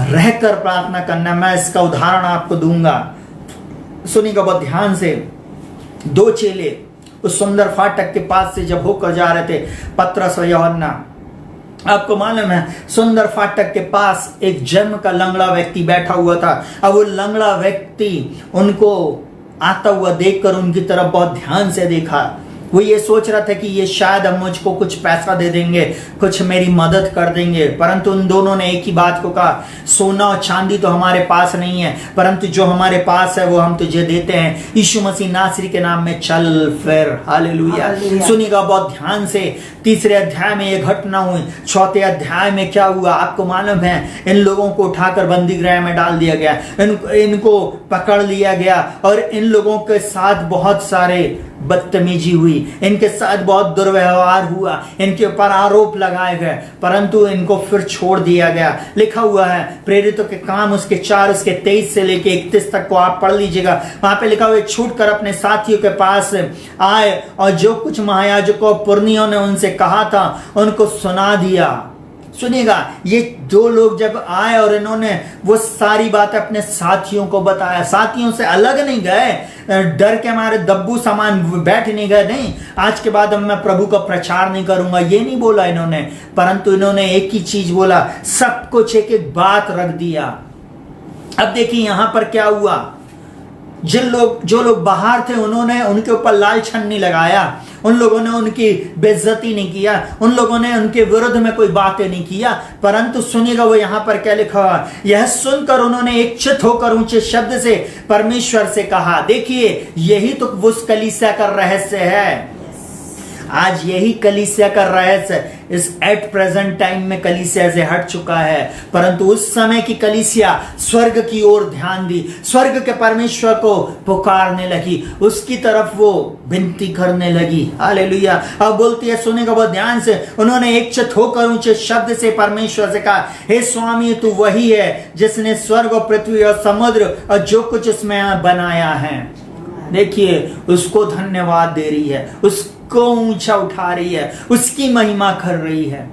रहकर प्रार्थना करना। मैं इसका उदाहरण आपको दूंगा, सुनिएगा बहुत ध्यान से। दो चेले उस सुंदर फाटक के पास से जब होकर जा रहे थे, पतरस और यूहन्ना, आपको मालूम है सुंदर फाटक के पास एक जन्म का लंगड़ा व्यक्ति बैठा हुआ था। अब वो लंगड़ा व्यक्ति उनको आता हुआ देखकर उनकी तरफ बहुत ध्यान से देखा। वो ये सोच रहा था कि ये शायद अब मुझको कुछ पैसा दे देंगे, कुछ मेरी मदद कर देंगे, परंतु उन दोनों ने एक ही बात को कहा, सोना और चांदी तो हमारे पास नहीं है, परंतु जो हमारे पास है वो हम तुझे देते हैं। यीशु मसीह नासरी के नाम में चल फिर। हालेलुया। सुनिएगा बहुत ध्यान से। तीसरे अध्याय में ये घटना हुई। चौथे अध्याय में क्या हुआ आपको मालूम है? इन लोगों को उठाकर बंदी गृह में डाल दिया गया, इनको पकड़ लिया गया और इन लोगों के साथ बहुत सारे बदतमीजी हुई, इनके साथ बहुत दुर्व्यवहार हुआ, इनके ऊपर आरोप लगाए गए, परंतु इनको फिर छोड़ दिया गया। लिखा हुआ है प्रेरितों के काम उसके 4 उसके 23 से लेके 31 तक को आप पढ़ लीजिएगा। वहां पे लिखा हुआ छूट कर अपने साथियों के पास आए और जो कुछ महायाजकों पुरनियों ने उनसे कहा था उनको सुना दिया। सुनिएगा, ये 2 लोग जब आए और इन्होंने वो सारी बातें अपने साथियों को बताया, साथियों से अलग नहीं गए, डर के हमारे दब्बू सामान बैठ नहीं गए, नहीं आज के बाद अब मैं प्रभु का प्रचार नहीं करूंगा, ये नहीं बोला इन्होंने, परंतु इन्होंने एक ही चीज बोला, सब कुछ एक एक बात रख दिया। अब देखिए यहां पर क्या हुआ, जो लोग बाहर थे उन्होंने उनके ऊपर लाल छन्नी लगाया, उन लोगों ने उनकी बेइज्जती नहीं किया, उन लोगों ने उनके विरुद्ध में कोई बातें नहीं किया, परंतु सुनिएगा वो यहां पर क्या लिखा हुआ, यह सुनकर उन्होंने एक चित होकर ऊंचे शब्द से परमेश्वर से कहा। देखिए यही तो उस कलीसिया का रहस्य है। आज यही कलीसिया का रहस्य इस एट प्रेजेंट टाइम में कलीसिया से हट चुका है, परंतु उस समय की कलीसिया स्वर्ग की ओर ध्यान दी, स्वर्ग के परमेश्वर को पुकारने लगी, उसकी तरफ वो विनती करने लगी। हालेलुया। अब बोलती है, सुनेगा बहुत ध्यान से, उन्होंने एक चित होकर ऊंचे शब्द से परमेश्वर से कहा, हे स्वामी तू वही है जिसने स्वर्ग और पृथ्वी और समुद्र और जो कुछ उसमें बनाया है। देखिए उसको धन्यवाद दे रही है, उसको ऊंचा उठा रही है, उसकी महिमा कर रही है।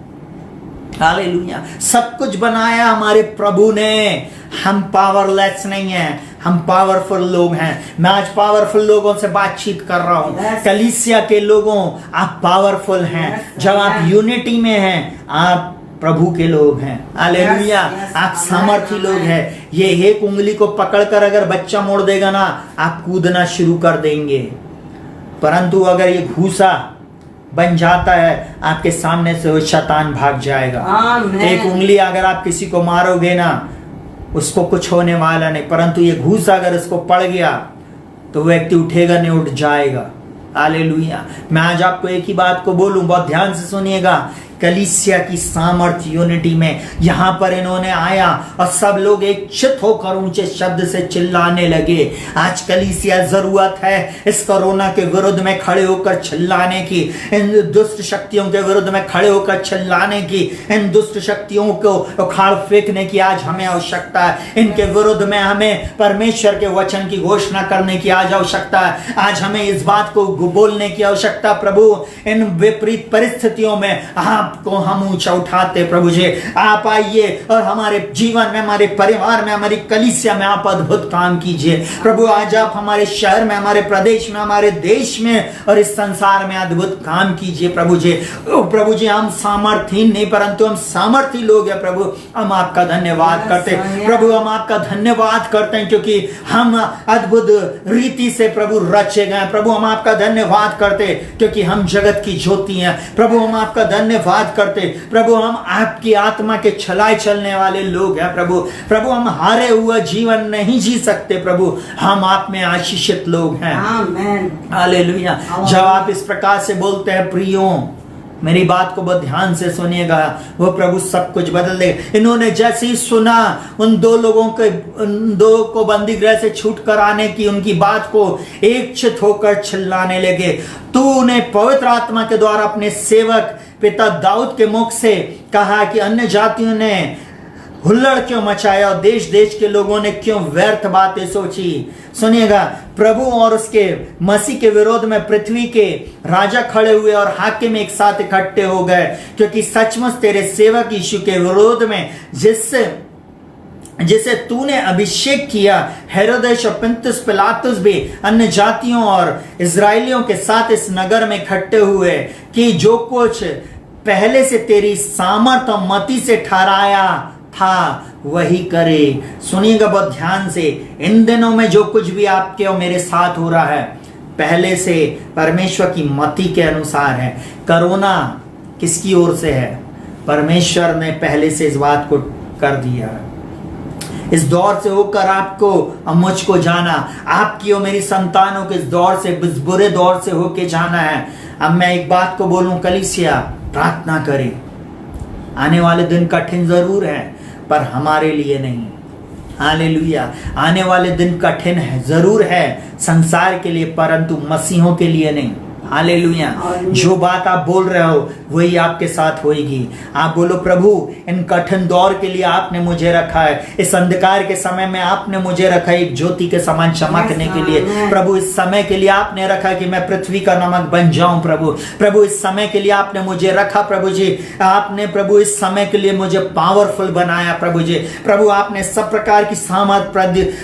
हालेलुया। सब कुछ बनाया हमारे प्रभु ने, हम पावरलेस नहीं हैं, हम पावरफुल लोग हैं। मैं आज पावरफुल लोगों से बातचीत कर रहा हूं। कलीसिया के लोगों, आप पावरफुल हैं। जब आप यूनिटी में हैं, आप प्रभु के लोग हैं। हालेलुया। आप सामर्थी लोग हैं। ये एक उंगली को पकड़कर अगर बच्चा मोड़ देगा ना, आप कूदना शुरू कर देंगे, परंतु अगर ये घूसा बन जाता है, आपके सामने से वो शैतान भाग जाएगा। एक उंगली अगर आप किसी को मारोगे ना, उसको कुछ होने वाला नहीं, परंतु ये घूसा अगर इसको पड़ गया तो व्यक्ति उठेगा नहीं, उठ जाएगा। हालेलुया। मैं आज आपको एक ही बात को बोलूं, बहुत ध्यान से सुनिएगा। कलीसिया की सामर्थ्य यूनिटी में यहां पर इन्होंने आया और सब लोग एक चित होकर ऊंचे शब्द से चिल्लाने लगे। आज कलीसिया जरूरत है इस कोरोना के विरुद्ध में खड़े होकर चिल्लाने की, इन दुष्ट शक्तियों के विरुद्ध में खड़े होकर चिल्लाने की, इन दुष्ट शक्तियों को उखाड़ फेंकने की आज हमें आवश्यकता है। इनके विरुद्ध में हमें परमेश्वर के वचन की घोषणा करने की आज आवश्यकता है। आज हमें इस बात को बोलने की आवश्यकता, प्रभु इन विपरीत परिस्थितियों में आपको हम ऊंचा उठाते। प्रभु जी आप आइए और हमारे जीवन में, हमारे परिवार में, हमारी कलीसिया में आप अद्भुत काम कीजिए। प्रभु आज आप हमारे शहर में, हमारे प्रदेश में, हमारे देश में और इस संसार में अद्भुत काम कीजिए। प्रभु जी, प्रभु जी हम सामर्थ्यहीन नहीं, परंतु हम सामर्थी लोग हैं। प्रभु हम आपका धन्यवाद करते हैं। प्रभु हम आपका धन्यवाद करते हैं क्योंकि हम अद्भुत रीति से प्रभु रचे गए। प्रभु हम आपका धन्यवाद करते क्योंकि हम जगत की ज्योति हैं। प्रभु हम आपका धन्यवाद करते, प्रभु हम आपकी आत्मा के छलाए चलने वाले लोग हैं। प्रभु हम हारे हुआ जीवन नहीं जी सकते। प्रभु हम आप में आशीषित लोग हैं। हालेलुया। जब आप इस प्रकार से बोलते हैं, प्रियो मेरी बात को बहुत ध्यान से सुनिएगा, वो प्रभु सब कुछ बदल देगा। इन्होंने जैसे ही सुना, उन 2 लोगों के, उन 2 को बंदी गृह से छूट कर आने की उनकी बात को एक चित होकर चिल्लाने लगे, तूने पवित्र आत्मा के द्वारा अपने सेवक पिता दाऊद के मुख से कहा कि अन्य जातियों ने हुल्लड़ क्यों मचाया और देश देश के लोगों ने क्यों व्यर्थ बातें सोची। सुनिएगा, प्रभु और उसके मसीह के विरोध में पृथ्वी के राजा खड़े हुए और हाकिम एक साथ इकट्ठे हो गए, क्योंकि सचमुच तेरे सेवक यीशु के विरोध में जिसे तूने अभिषेक किया, हेरोदेस और पुन्तियुस पिलातुस भी अन्य जातियों और इजराइलियों के साथ इस नगर में इकट्ठे हुए कि जो कुछ पहले से तेरी सामर्थ और मति से ठहराया था वही करे। सुनिएगा बहुत ध्यान से, इन दिनों में जो कुछ भी आपके और मेरे साथ हो रहा है, पहले से परमेश्वर की मति के अनुसार है। कोरोना किसकी ओर से है? परमेश्वर ने पहले से इस बात को कर दिया। इस दौर से होकर आपको और मुझको जाना, आपकी और मेरी संतानों के इस दौर से, इस बुरे दौर से होके जाना है। अब मैं एक बात को बोलूं, कलीसिया प्रार्थना करें। आने वाले दिन कठिन जरूर है पर हमारे लिए नहीं। हालेलुया। आने वाले दिन कठिन है जरूर है संसार के लिए, परंतु मसीहों के लिए नहीं। हालेलुया। जो बात आप बोल रहे हो वही आपके साथ होगी। आप बोलो, प्रभु इन कठिन दौर के लिए आपने मुझे रखा है, इस अंधकार के समय में आपने मुझे रखा है एक ज्योति के समान चमकने के लिए। प्रभु इस समय के लिए आपने रखा कि मैं पृथ्वी का नमक बन जाऊं। प्रभु इस समय के लिए आपने मुझे रखा। प्रभु जी आपने प्रभु इस समय के लिए मुझे पावरफुल बनाया। प्रभु जी प्रभु आपने सब प्रकार की सामर्थ,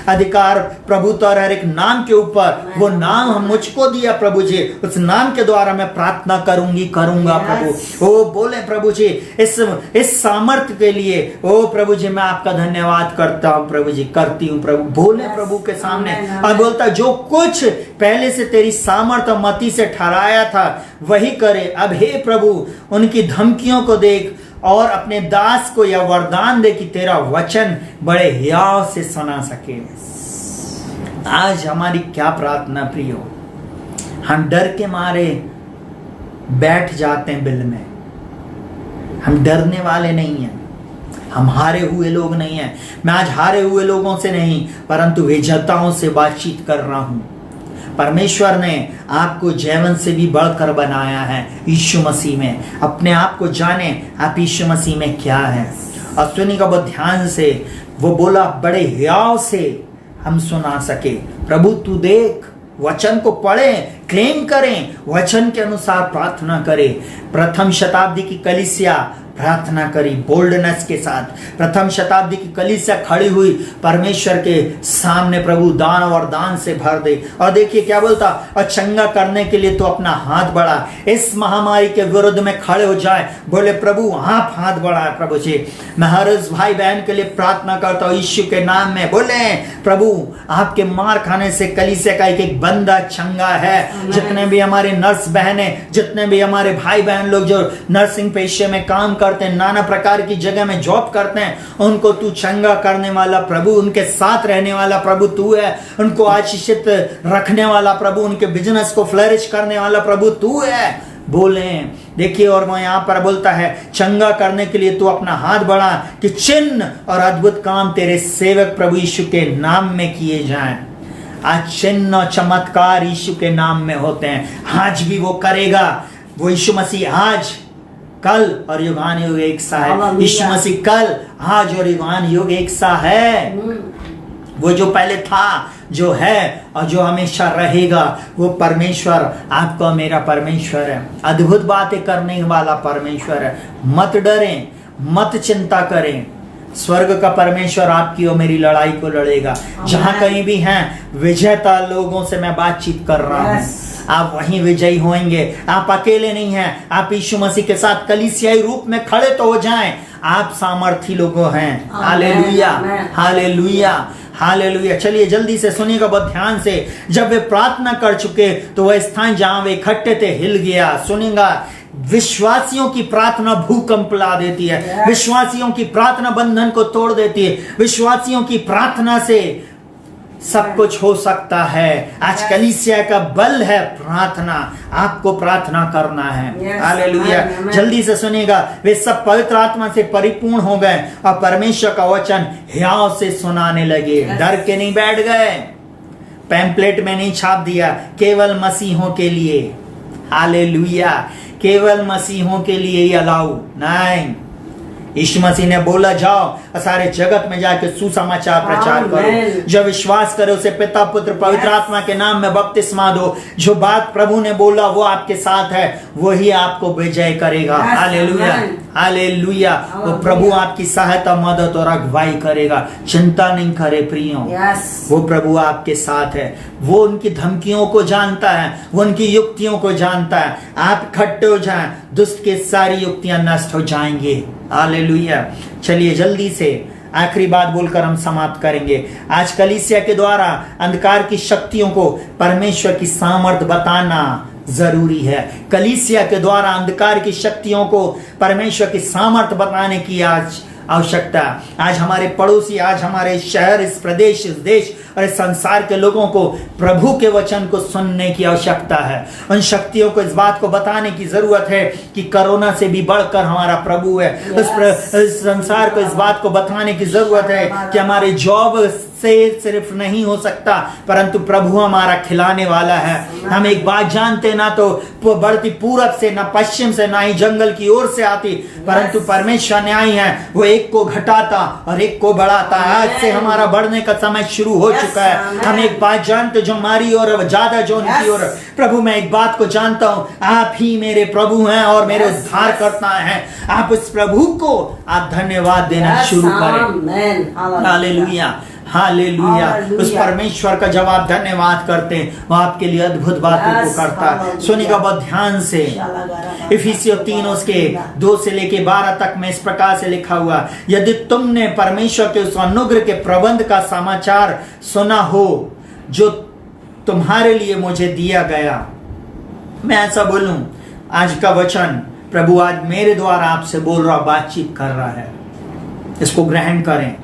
अधिकार, प्रभुत्व और हर एक नाम के ऊपर वो नाम हम मुझको दिया। प्रभु जी उस नाम के द्वारा मैं प्रार्थना करूंगा प्रभु। ओ बोले प्रभु जी इस सामर्थ्य के लिए ओ प्रभु जी मैं आपका धन्यवाद करता हूं प्रभु जी, करती हूं प्रभु। बोले प्रभु के सामने और बोलता, जो कुछ पहले से तेरी सामर्थ्य और मति से ठहराया था वही करे। अब हे प्रभु उनकी धमकियों को देख और अपने दास को यह वरदान दे कि तेरा वचन बड़े हियाव से सुना सके। आज हमारी क्या प्रार्थना प्रियो, हम डर के मारे बैठ जाते हैं बिल में। हम डरने वाले नहीं हैं, हम हारे हुए लोग नहीं हैं। मैं आज हारे हुए लोगों से नहीं परंतु विजेताओं से बातचीत कर रहा हूं। परमेश्वर ने आपको जैवन से भी बढ़कर बनाया है यीशु मसीह में। अपने आप को जाने आप यीशु मसीह में क्या है। और सुनिएगा बहुत ध्यान से, वो बोला बड़े हियाव से हम सुना सके। प्रभु तू देख, वचन को पढ़ें, क्लेम करें, वचन के अनुसार प्रार्थना करें। प्रथम शताब्दी की कलीसिया प्रार्थना करी बोल्डनेस के साथ। प्रथम शताब्दी की कलीसिया खड़ी हुई परमेश्वर के सामने, प्रभु दान और दान से भर दे। और देखिए क्या बोलता, और चंगा करने के लिए तो अपना हाथ बढ़ा, इस महामारी के विरुद्ध में खड़े हो जाए। बोले प्रभु आप हाथ बढ़ाए। प्रभु जी मैं हर इस भाई बहन के लिए प्रार्थना करता हूँ यीशु के नाम में। बोले प्रभु आपके मार खाने से कलीसिया का एक एक बंदा चंगा है। जितने भी हमारे नर्स बहने, जितने भी हमारे भाई बहन लोग जो नर्सिंग पेशे में काम करते हैं, नाना प्रकार की जगह में जॉब करते हैं, उनको तू चंगा करने वाला प्रभु, उनके साथ रहने वाला प्रभु तू है। उनको आशीषित रखने वाला प्रभु, उनके बिजनेस को फ्लरिश करने वाला प्रभु तू है। बोले देखिए, और वो यहाँ पर बोलता है चंगा करने के लिए तू अपना हाथ बढ़ा कि चिन्ह और अद्भुत काम तेरे सेवक प्रभु यीशु के नाम में किए जाएं। आज चिन्ह और चमत्कार यीशु के नाम में होते हैं। आज भी वो करेगा। वो यीशु मसीह आज कल और युगान युग एक सा है। यीशु मसीह कल आज और युगान युग एक सा है। वो जो पहले था, जो है और जो हमेशा रहेगा, वो परमेश्वर आपका मेरा परमेश्वर है। अद्भुत बातें करने वाला परमेश्वर है। मत डरें, मत चिंता करें। स्वर्ग का परमेश्वर आपकी और मेरी लड़ाई को लड़ेगा। जहां कहीं भी हैं विजेता लोगों से मैं बातचीत कर रहा हूं। आप वहीं विजयी होंगे। आप अकेले नहीं हैं। आप यीशु मसीह के साथ कलीसियाई रूप में खड़े तो हो जाएं। आप सामर्थी लोगों हैं। Hallelujah, hallelujah, hallelujah. चलिए जल्दी से सुनिएगा बहुत ध्यान से। जब वे प्रार्थना कर चुके तो वह स्थान जहां वे इकट्ठे थे हिल गया। सुनिएगा, विश्वासियों की प्रार्थना भूकंप ला देती है। विश्वासियों की प्रार्थना बंधन को तोड़ देती है। विश्वासियों की प्रार्थना से सब कुछ हो सकता है। आज कलीसिया का बल है प्रार्थना। आपको प्रार्थना करना है। हालेलुया। जल्दी से सुनिएगा, वे सब पवित्र आत्मा से परिपूर्ण हो गए और परमेश्वर का वचन हियाव से सुनाने लगे। डर के नहीं बैठ गए, पैम्पलेट में नहीं छाप दिया, केवल मसीहों के लिए। हालेलुया, केवल मसीहों के लिए ही अलाउ नहीं। यीशु मसीह ने बोला जाओ और सारे जगत में जाके सुसमाचार प्रचार करो। जो विश्वास करे उसे पिता पुत्र पवित्र आत्मा के नाम में बपतिस्मा दो। जो बात प्रभु ने बोला वो आपके साथ है, वही आपको विजय करेगा। Hallelujah, hallelujah. वो प्रभु आपकी सहायता, मदद और अगुवाई करेगा। चिंता नहीं करे प्रियो, वो प्रभु आपके साथ है। वो उनकी धमकियों को जानता है, वो उनकी युक्तियों को जानता है। आप इकट्ठे हो जाएं, दुष्ट की सारी युक्तियां नष्ट हो जाएंगी। हालेलुया। चलिए जल्दी से आखिरी बात बोलकर हम समाप्त करेंगे। आज कलीसिया के द्वारा अंधकार की शक्तियों को परमेश्वर की सामर्थ बताना जरूरी है। कलीसिया के द्वारा अंधकार की शक्तियों को परमेश्वर की सामर्थ बताने की आज आवश्यकता। आज हमारे पड़ोसी, आज हमारे शहर, इस प्रदेश, इस देश और इस संसार के लोगों को प्रभु के वचन को सुनने की आवश्यकता है। उन शक्तियों को इस बात को बताने की जरूरत है कि कोरोना से भी बढ़कर हमारा प्रभु है। इस संसार को इस बात को बताने की जरूरत है कि हमारे जॉब से सिर्फ नहीं हो सकता, परंतु प्रभु हमारा खिलाने वाला है। हम एक बात जानते, ना तो बढ़ती पूरब से, ना पश्चिम से, ना ही जंगल की ओर से आती, परंतु परमेश्वर न्यायी है। वो एक को घटाता और एक को बढ़ाता। आज से हमारा बढ़ने का समय शुरू हो चुका है। हम एक बात जानते, जो हमारी ओर ज्यादा, जो उनकी ओर। प्रभु, मैं एक बात को जानता हूं, आप ही मेरे प्रभु हैं और मेरे उद्धार करता है। आप इस प्रभु को आप धन्यवाद देना शुरू करें। Hallelujah, hallelujah. उस परमेश्वर का जब आप धन्यवाद करते हैं, वो आपके लिए अद्भुत बातों को करता है। सुनिएगा बहुत ध्यान से। इफिसियों 3 उसके 2 से लेके 12 तक में इस प्रकार से लिखा हुआ, यदि तुमने परमेश्वर के उस अनुग्रह के प्रबंध का समाचार सुना हो जो तुम्हारे लिए मुझे दिया गया। मैं ऐसा बोलूं, आज का वचन प्रभु आज मेरे द्वारा आपसे बोल रहा, बातचीत कर रहा है। इसको ग्रहण करें।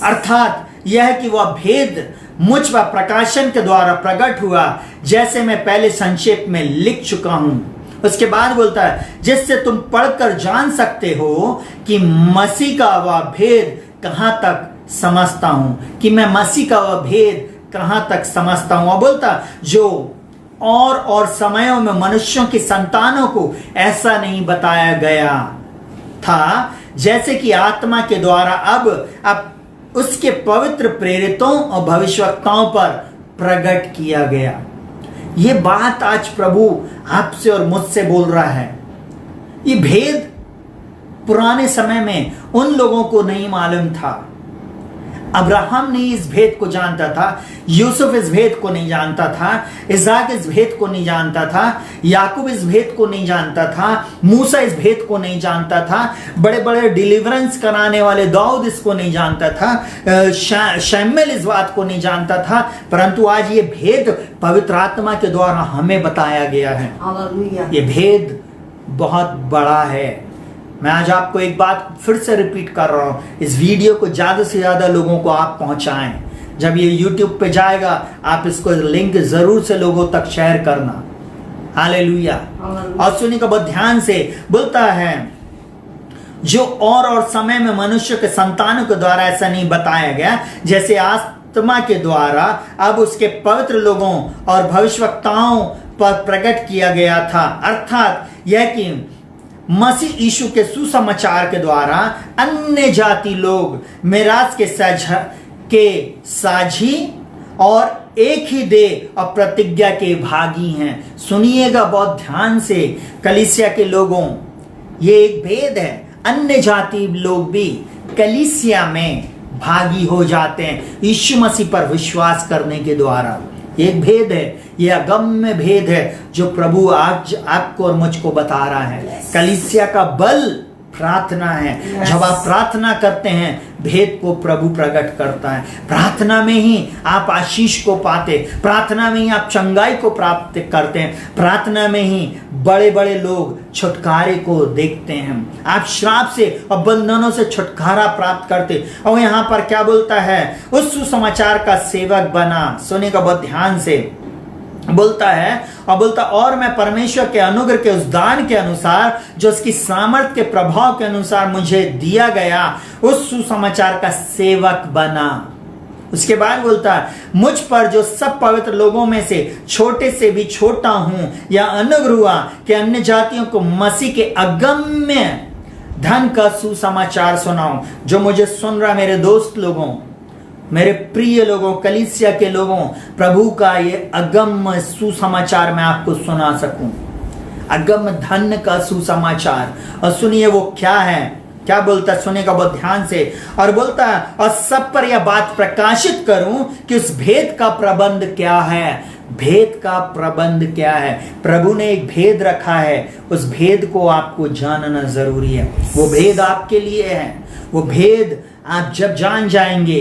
अर्थात यह कि वह भेद मुझ पर प्रकाशन के द्वारा प्रकट हुआ, जैसे मैं पहले संक्षेप में लिख चुका हूं। उसके बाद बोलता है, जिससे तुम पढ़कर जान सकते हो कि मसीह का वह भेद कहां तक समझता हूं, कि मैं मसीह का वह भेद कहां तक समझता हूं। और बोलता, जो और समयों में मनुष्यों की संतानों को ऐसा नहीं बताया गया था, जैसे कि आत्मा के द्वारा अब उसके पवित्र प्रेरितों और भविष्यवक्ताओं पर प्रकट किया गया। ये बात आज प्रभु आपसे और मुझसे बोल रहा है। ये भेद पुराने समय में उन लोगों को नहीं मालूम था। अब्राहम नहीं इस भेद को जानता था, यूसुफ इस भेद को नहीं जानता था, इसाक इस भेद को नहीं जानता था, याकूब इस भेद को नहीं जानता था, मूसा इस भेद को नहीं जानता था, बड़े बड़े डिलीवरेंस कराने वाले दाऊद इसको नहीं जानता था, शमूएल इस बात को नहीं जानता था, परंतु आज ये भेद पवित्र आत्मा के द्वारा हमें बताया गया है। ये भेद बहुत बड़ा है। मैं आज आपको एक बात फिर से रिपीट कर रहा हूं, इस वीडियो को ज्यादा से ज्यादा लोगों को आप पहुंचाएं। जब ये YouTube पे जाएगा, आप इसको लिंक जरूर से लोगों तक शेयर करना। हालेलुया। और सुनिएगा बहुत ध्यान से, बोलता है, जो और समय में मनुष्य के संतानों के द्वारा ऐसा नहीं बताया गया, जैसे आत्मा के द्वारा अब उसके पवित्र लोगों और भविष्यवक्ताओं पर प्रकट किया गया था। अर्थात यह कि मसीह यीशु के सुसमाचार के द्वारा अन्य जाति लोग मिरास के साझी और एक ही देह और प्रतिज्ञा के भागी हैं। सुनिएगा बहुत ध्यान से कलीसिया के लोगों, ये एक भेद है। अन्य जाति लोग भी कलीसिया में भागी हो जाते हैं यीशु मसीह पर विश्वास करने के द्वारा। एक भेद है, यह अगम्य भेद है जो प्रभु आज आपको और मुझको बता रहा है। कलीसिया का बल प्रार्थना है। जब आप प्रार्थना करते हैं, भेद को प्रभु प्रकट करता है। प्रार्थना में ही आप आशीष को पाते, प्रार्थना में ही आप चंगाई को प्राप्त करते हैं, प्रार्थना में ही बड़े बड़े लोग छुटकारे को देखते हैं। आप श्राप से और बंधनों से छुटकारा प्राप्त करते। और यहाँ पर क्या बोलता है, उस सुसमाचार का सेवक बना। सुनेगा बहुत ध्यान से, बोलता है और मैं परमेश्वर के अनुग्रह के उस दान के अनुसार जो उसकी सामर्थ के प्रभाव के अनुसार मुझे दिया गया, उस सुसमाचार का सेवक बना। उसके बाद बोलता है, मुझ पर जो सब पवित्र लोगों में से छोटे से भी छोटा हूं, या अनुग्रह हुआ कि अन्य जातियों को मसीह के अगम्य धन का सुसमाचार सुनाऊं। जो मुझे सुन रहा मेरे दोस्त लोगों, मेरे प्रिय लोगों, कलीसिया के लोगों, प्रभु का ये अगम्य सुसमाचार मैं आपको सुना सकूं। अगम्य धन का सुसमाचार। और सुनिए वो क्या है, क्या बोलता है, सुनेगा बहुत ध्यान से। और बोलता है, और सब पर यह बात प्रकाशित करूं कि उस भेद का प्रबंध क्या है। भेद का प्रबंध क्या है? प्रभु ने एक भेद रखा है, उस भेद को आपको जानना जरूरी है। वो भेद आपके लिए है, वो भेद आप जब जान जाएंगे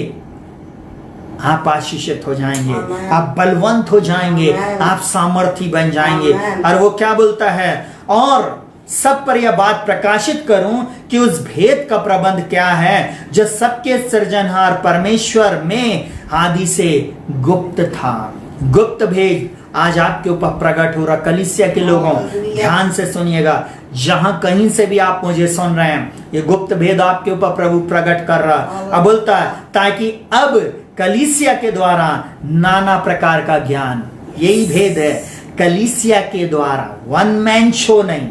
आप आशीषित हो जाएंगे, Amen. आप बलवंत हो जाएंगे, Amen. आप सामर्थी बन जाएंगे। Amen. और वो क्या बोलता है, और सब पर यह बात प्रकाशित करूं कि उस भेद का प्रबंध क्या है जो सबके सृजनहार परमेश्वर में आदि से गुप्त था। गुप्त भेद आज आपके ऊपर प्रकट हो रहा। कलीसिया के लोगों, ध्यान से सुनिएगा, जहां कहीं से भी आप मुझे सुन रहे हैं, ये गुप्त भेद आपके ऊपर प्रभु प्रकट कर रहा। अब बोलता है ताकि अब कलीसिया के द्वारा नाना प्रकार का ज्ञान, यही भेद है, कलीसिया के द्वारा, वन मैन शो नहीं,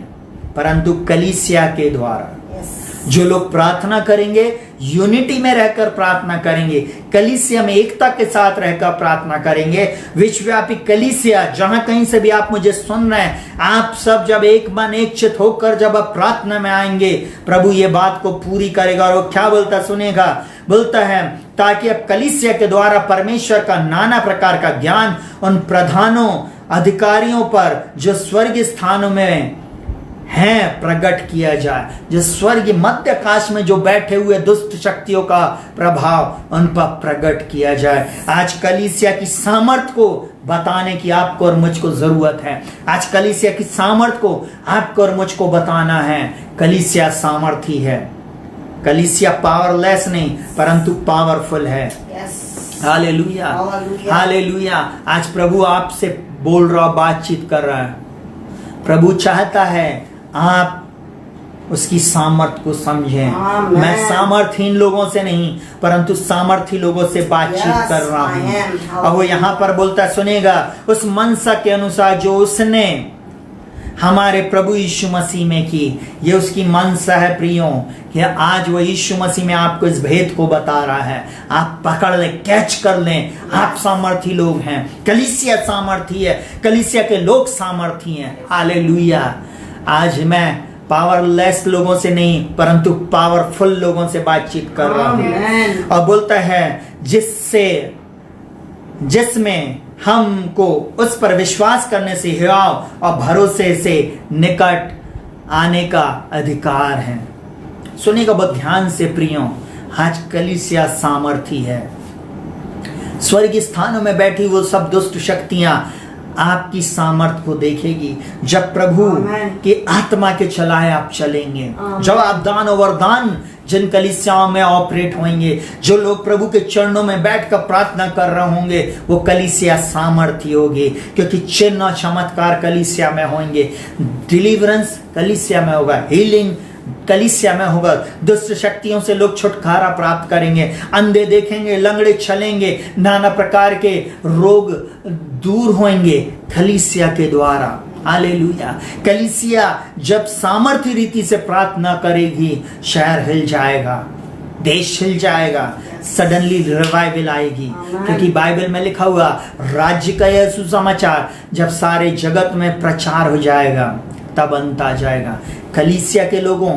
परंतु कलीसिया के द्वारा जो लोग प्रार्थना करेंगे, यूनिटी में रहकर प्रार्थना करेंगे, कलीसिया में एकता के साथ रहकर प्रार्थना करेंगे, विश्वव्यापी कलीसिया, जहां कहीं से भी आप मुझे सुन रहे हैं, आप सब जब एक मन एक चित होकर जब आप प्रार्थना में आएंगे, प्रभु ये बात को पूरी करेगा। और वो क्या बोलता सुनेगा, बोलता है ताकि अब कलीसिया के द्वारा परमेश्वर का नाना प्रकार का ज्ञान उन प्रधानों अधिकारियों पर जो स्वर्गीय स्थानों में हैं प्रकट किया जाए। जो स्वर्ग मध्य आकाश में जो बैठे हुए दुष्ट शक्तियों का प्रभाव उन पर प्रकट किया जाए। आज कलीसिया की सामर्थ को बताने की आपको और मुझको जरूरत है। आज कलीसिया की सामर्थ को आपको और मुझको बताना है। कलीसिया सामर्थी है, कलीसिया पावरलेस नहीं परंतु पावरफुल है। Hallelujah, hallelujah. आज प्रभु आपसे बोल रहा, बातचीत कर रहा है। प्रभु चाहता है आप उसकी सामर्थ को समझें। मैं सामर्थहीन लोगों से नहीं परंतु सामर्थी लोगों से बातचीत कर रहा हूं। और वो यहां पर बोलता सुनेगा, उस मनसा के अनुसार जो उसने हमारे प्रभु यीशु मसीह में की। ये उसकी मनसा है प्रियों, कि आज वो यीशु मसीह में आपको इस भेद को बता रहा है। आप पकड़ लें, कैच कर लें। आप सामर्थी लोग हैं, कलीसिया सामर्थी है, कलीसिया के लोग सामर्थी हैं। हालेलुया। आज मैं पावरलेस लोगों से नहीं परंतु पावरफुल लोगों से बातचीत कर रहा हूं। और बोलता है जिसमें हमको उस पर विश्वास करने से हियाव और भरोसे से निकट आने का अधिकार है। सुनिएगा बहुत ध्यान से प्रियों, आज कलीसिया सामर्थी है। स्वर्गीय स्थानों में बैठी वो सब दुष्ट शक्तियां आपकी सामर्थ को देखेगी। जब प्रभु की आत्मा के चलाए आप चलेंगे, जब आप दान और वरदान जिन कलीसियाओं में ऑपरेट होंगे, जो लोग प्रभु के चरणों में बैठकर प्रार्थना कर रहे होंगे, वो कलीसिया सामर्थी होगी। क्योंकि चिन्ह और चमत्कार कलीसिया में होंगे, डिलीवरेंस कलीसिया में होगा, हीलिंग कलीसिया में होगा, दुष्ट शक्तियों से लोग छुटकारा प्राप्त करेंगे, अंधे देखेंगे, लंगड़े चलेंगे, नाना प्रकार के रोग दूर होंगे कलीसिया के द्वारा। हालेलुया। कलीसिया जब सामर्थ्य रीति से प्रार्थना करेगी, शहर हिल जाएगा, देश हिल जाएगा, सडनली रिवाइवल आएगी। क्योंकि बाइबल में लिखा हुआ राज्य का यह सुसमाचार जब सारे जगत में प्रचार हो जाएगा तब अंत आ जाएगा। कलीसिया के लोगों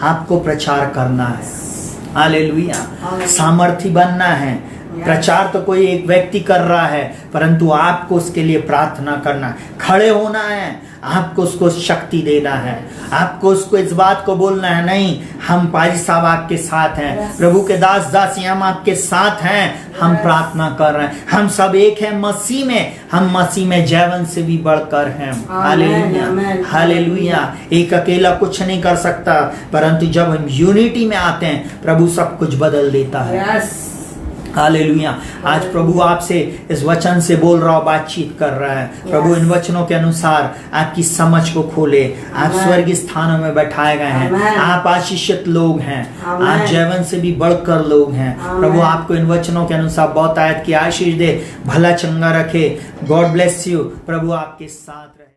आपको प्रचार करना है। हालेलुया। सामर्थी बनना है। प्रचार तो कोई एक व्यक्ति कर रहा है परंतु आपको उसके लिए प्रार्थना करना है, खड़े होना है, आपको उसको शक्ति देना है, आपको उसको इस बात को बोलना है, नहीं हम पाजी साहब आपके साथ हैं, प्रभु के दास दासी हम आपके साथ हैं, हम प्रार्थना कर रहे हैं, हम सब एक हैं मसीह में, हम मसीह में जैवन से भी बढ़कर हैं। Hallelujah, hallelujah. एक अकेला कुछ नहीं कर सकता परंतु जब हम यूनिटी में आते हैं प्रभु सब कुछ बदल देता है। हालेलुया। आज प्रभु आपसे इस वचन से बोल रहा, बातचीत कर रहा है। प्रभु इन वचनों के अनुसार आपकी समझ को खोले। आप स्वर्गीय स्थानों में बैठाए गए हैं, आप आशीषित लोग हैं, आप जैवन से भी बढ़कर लोग हैं। प्रभु आपको इन वचनों के अनुसार बहुत आयत की आशीष दे, भला चंगा रखे। God bless you. प्रभु आपके साथ रहे।